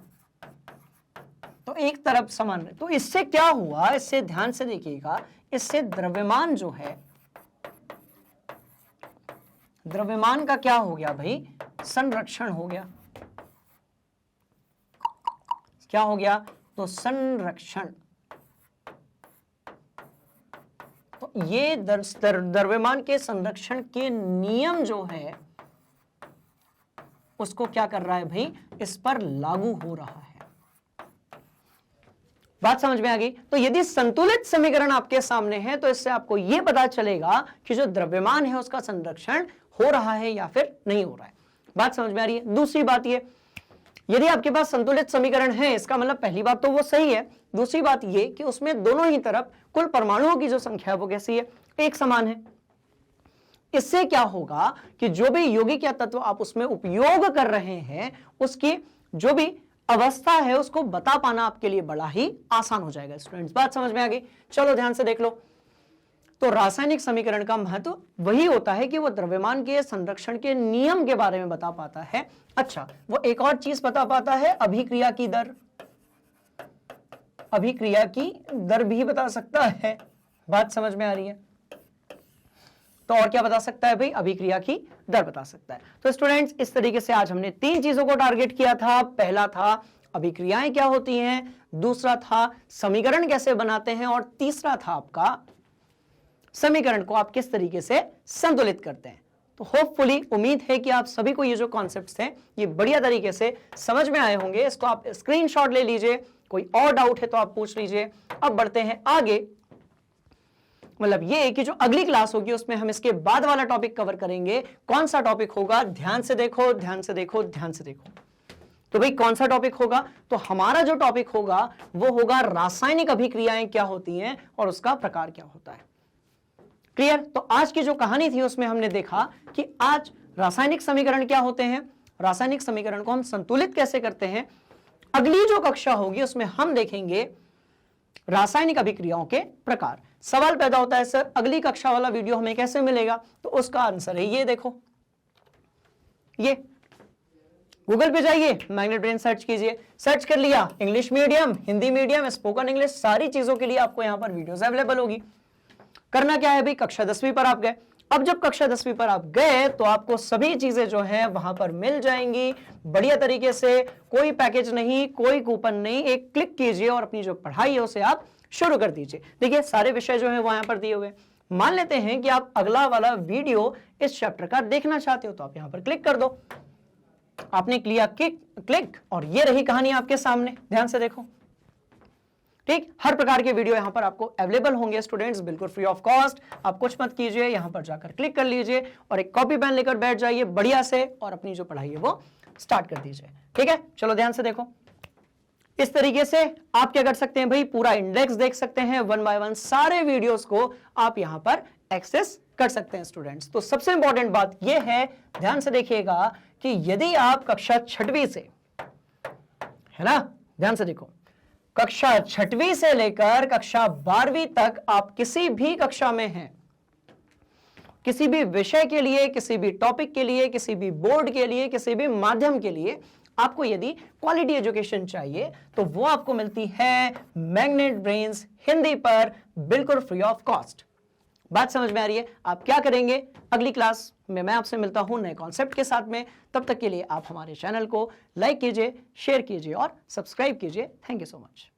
तो एक तरफ समान। तो इससे क्या हुआ? इससे ध्यान से देखिएगा, इससे द्रव्यमान जो है, द्रव्यमान का क्या हो गया भाई? संरक्षण हो गया। क्या हो गया? तो संरक्षण। तो ये द्रव्यमान के संरक्षण के नियम जो है उसको क्या कर रहा है भाई? इस पर लागू हो रहा है। बात समझ में आ गई? तो यदि संतुलित समीकरण आपके सामने है तो इससे आपको यह पता चलेगा कि जो द्रव्यमान है उसका संरक्षण हो रहा है या फिर नहीं हो रहा है। बात समझ में आ रही है? दूसरी बात ये, यदि आपके पास संतुलित समीकरण है इसका मतलब पहली बात तो वो सही है, दूसरी बात ये कि उसमें दोनों ही तरफ कुल परमाणुओं की जो संख्या है वो कैसी है? एक समान है। इससे क्या होगा कि जो भी यौगिक या तत्व आप उसमें उपयोग कर रहे हैं उसकी जो भी अवस्था है उसको बता पाना आपके लिए बड़ा ही आसान हो जाएगा। स्टूडेंट्स बात समझ में आ गई? चलो ध्यान से देख लो। तो रासायनिक समीकरण का महत्व वही होता है कि वो द्रव्यमान के संरक्षण के नियम के बारे में बता पाता है। अच्छा, वो एक और चीज बता पाता है, अभिक्रिया की दर। अभिक्रिया की दर भी बता सकता है। बात समझ में आ रही है? तो और क्या बता सकता है भाई, अभिक्रिया की दर बता सकता है। तो स्टूडेंट्स इस तरीके से आज हमने 3 चीजों को टारगेट किया था। पहला था अभिक्रियाएं क्या होती हैं, दूसरा था समीकरण कैसे बनाते हैं, और तीसरा था आपका समीकरण को आप किस तरीके से संतुलित करते हैं। तो होपफुली उम्मीद है कि आप सभी को ये जो कॉन्सेप्ट्स हैं ये बढ़िया तरीके से समझ में आए होंगे। इसको आप स्क्रीनशॉट ले लीजिए, कोई और डाउट है तो आप पूछ लीजिए। अब बढ़ते हैं आगे, मतलब ये कि जो अगली क्लास होगी उसमें हम इसके बाद वाला टॉपिक कवर करेंगे। कौन सा टॉपिक होगा, ध्यान से देखो, ध्यान से देखो, ध्यान से देखो। तो भाई कौन सा टॉपिक होगा, तो हमारा जो टॉपिक होगा वो होगा रासायनिक अभिक्रियाएं क्या होती हैं और उसका प्रकार क्या होता है। क्लियर। तो आज की जो कहानी थी उसमें हमने देखा कि आज रासायनिक समीकरण क्या होते हैं, रासायनिक समीकरण को हम संतुलित कैसे करते हैं। अगली जो कक्षा होगी उसमें हम देखेंगे रासायनिक अभिक्रियाओं के प्रकार। सवाल पैदा होता है सर अगली कक्षा वाला वीडियो हमें कैसे मिलेगा, तो उसका आंसर है ये देखो, ये गूगल पे जाइए, मैग्नेट ब्रेन सर्च कीजिए, सर्च कर लिया, English medium, Hindi medium, spoken English, सारी चीजों के लिए आपको यहां पर वीडियोस अवेलेबल होगी। करना क्या है भाई, कक्षा 10वीं पर आप गए। अब जब कक्षा 10वीं पर आप गए तो आपको सभी चीजें जो हैं वहां पर मिल जाएंगी बढ़िया तरीके से। कोई पैकेज नहीं, कोई कूपन नहीं, एक क्लिक कीजिए और अपनी जो पढ़ाई है उसे आप शुरू कर दीजिए। देखिए सारे विषय जो है वो यहां पर दिए हुए। मान लेते हैं कि आप अगला वाला वीडियो इस चैप्टर का देखना चाहते हो तो आप यहां पर क्लिक कर दो। आपने किया क्लिक और ये रही कहानी आपके सामने, ध्यान से देखो। ठीक, हर प्रकार के वीडियो यहां पर आपको अवेलेबल होंगे स्टूडेंट्स, बिल्कुल फ्री ऑफ कॉस्ट। आप कुछ मत कीजिए, यहां पर जाकर क्लिक कर लीजिए और एक कॉपी पेन लेकर बैठ जाइए बढ़िया से और अपनी जो पढ़ाई है वो स्टार्ट कर दीजिए। ठीक है, चलो ध्यान से देखो। इस तरीके से आप क्या कर सकते हैं भाई, पूरा इंडेक्स देख सकते हैं, 1 बाय 1 सारे वीडियोस को आप यहां पर एक्सेस कर सकते हैं स्टूडेंट्स। तो सबसे इंपॉर्टेंट बात यह है, ध्यान से देखिएगा कि यदि आप कक्षा 6वीं से, है ना, ध्यान से देखो, कक्षा 6वीं से लेकर कक्षा 12वीं तक आप किसी भी कक्षा में हैं, किसी भी विषय के लिए, किसी भी टॉपिक के लिए, किसी भी बोर्ड के लिए, किसी भी माध्यम के लिए आपको यदि क्वालिटी एजुकेशन चाहिए तो वो आपको मिलती है मैग्नेट ब्रेन्स हिंदी पर, बिल्कुल फ्री ऑफ कॉस्ट। बात समझ में आ रही है। आप क्या करेंगे, अगली क्लास में मैं आपसे मिलता हूं नए कॉन्सेप्ट के साथ में। तब तक के लिए आप हमारे चैनल को लाइक कीजिए, शेयर कीजिए और सब्सक्राइब कीजिए। Thank you so much.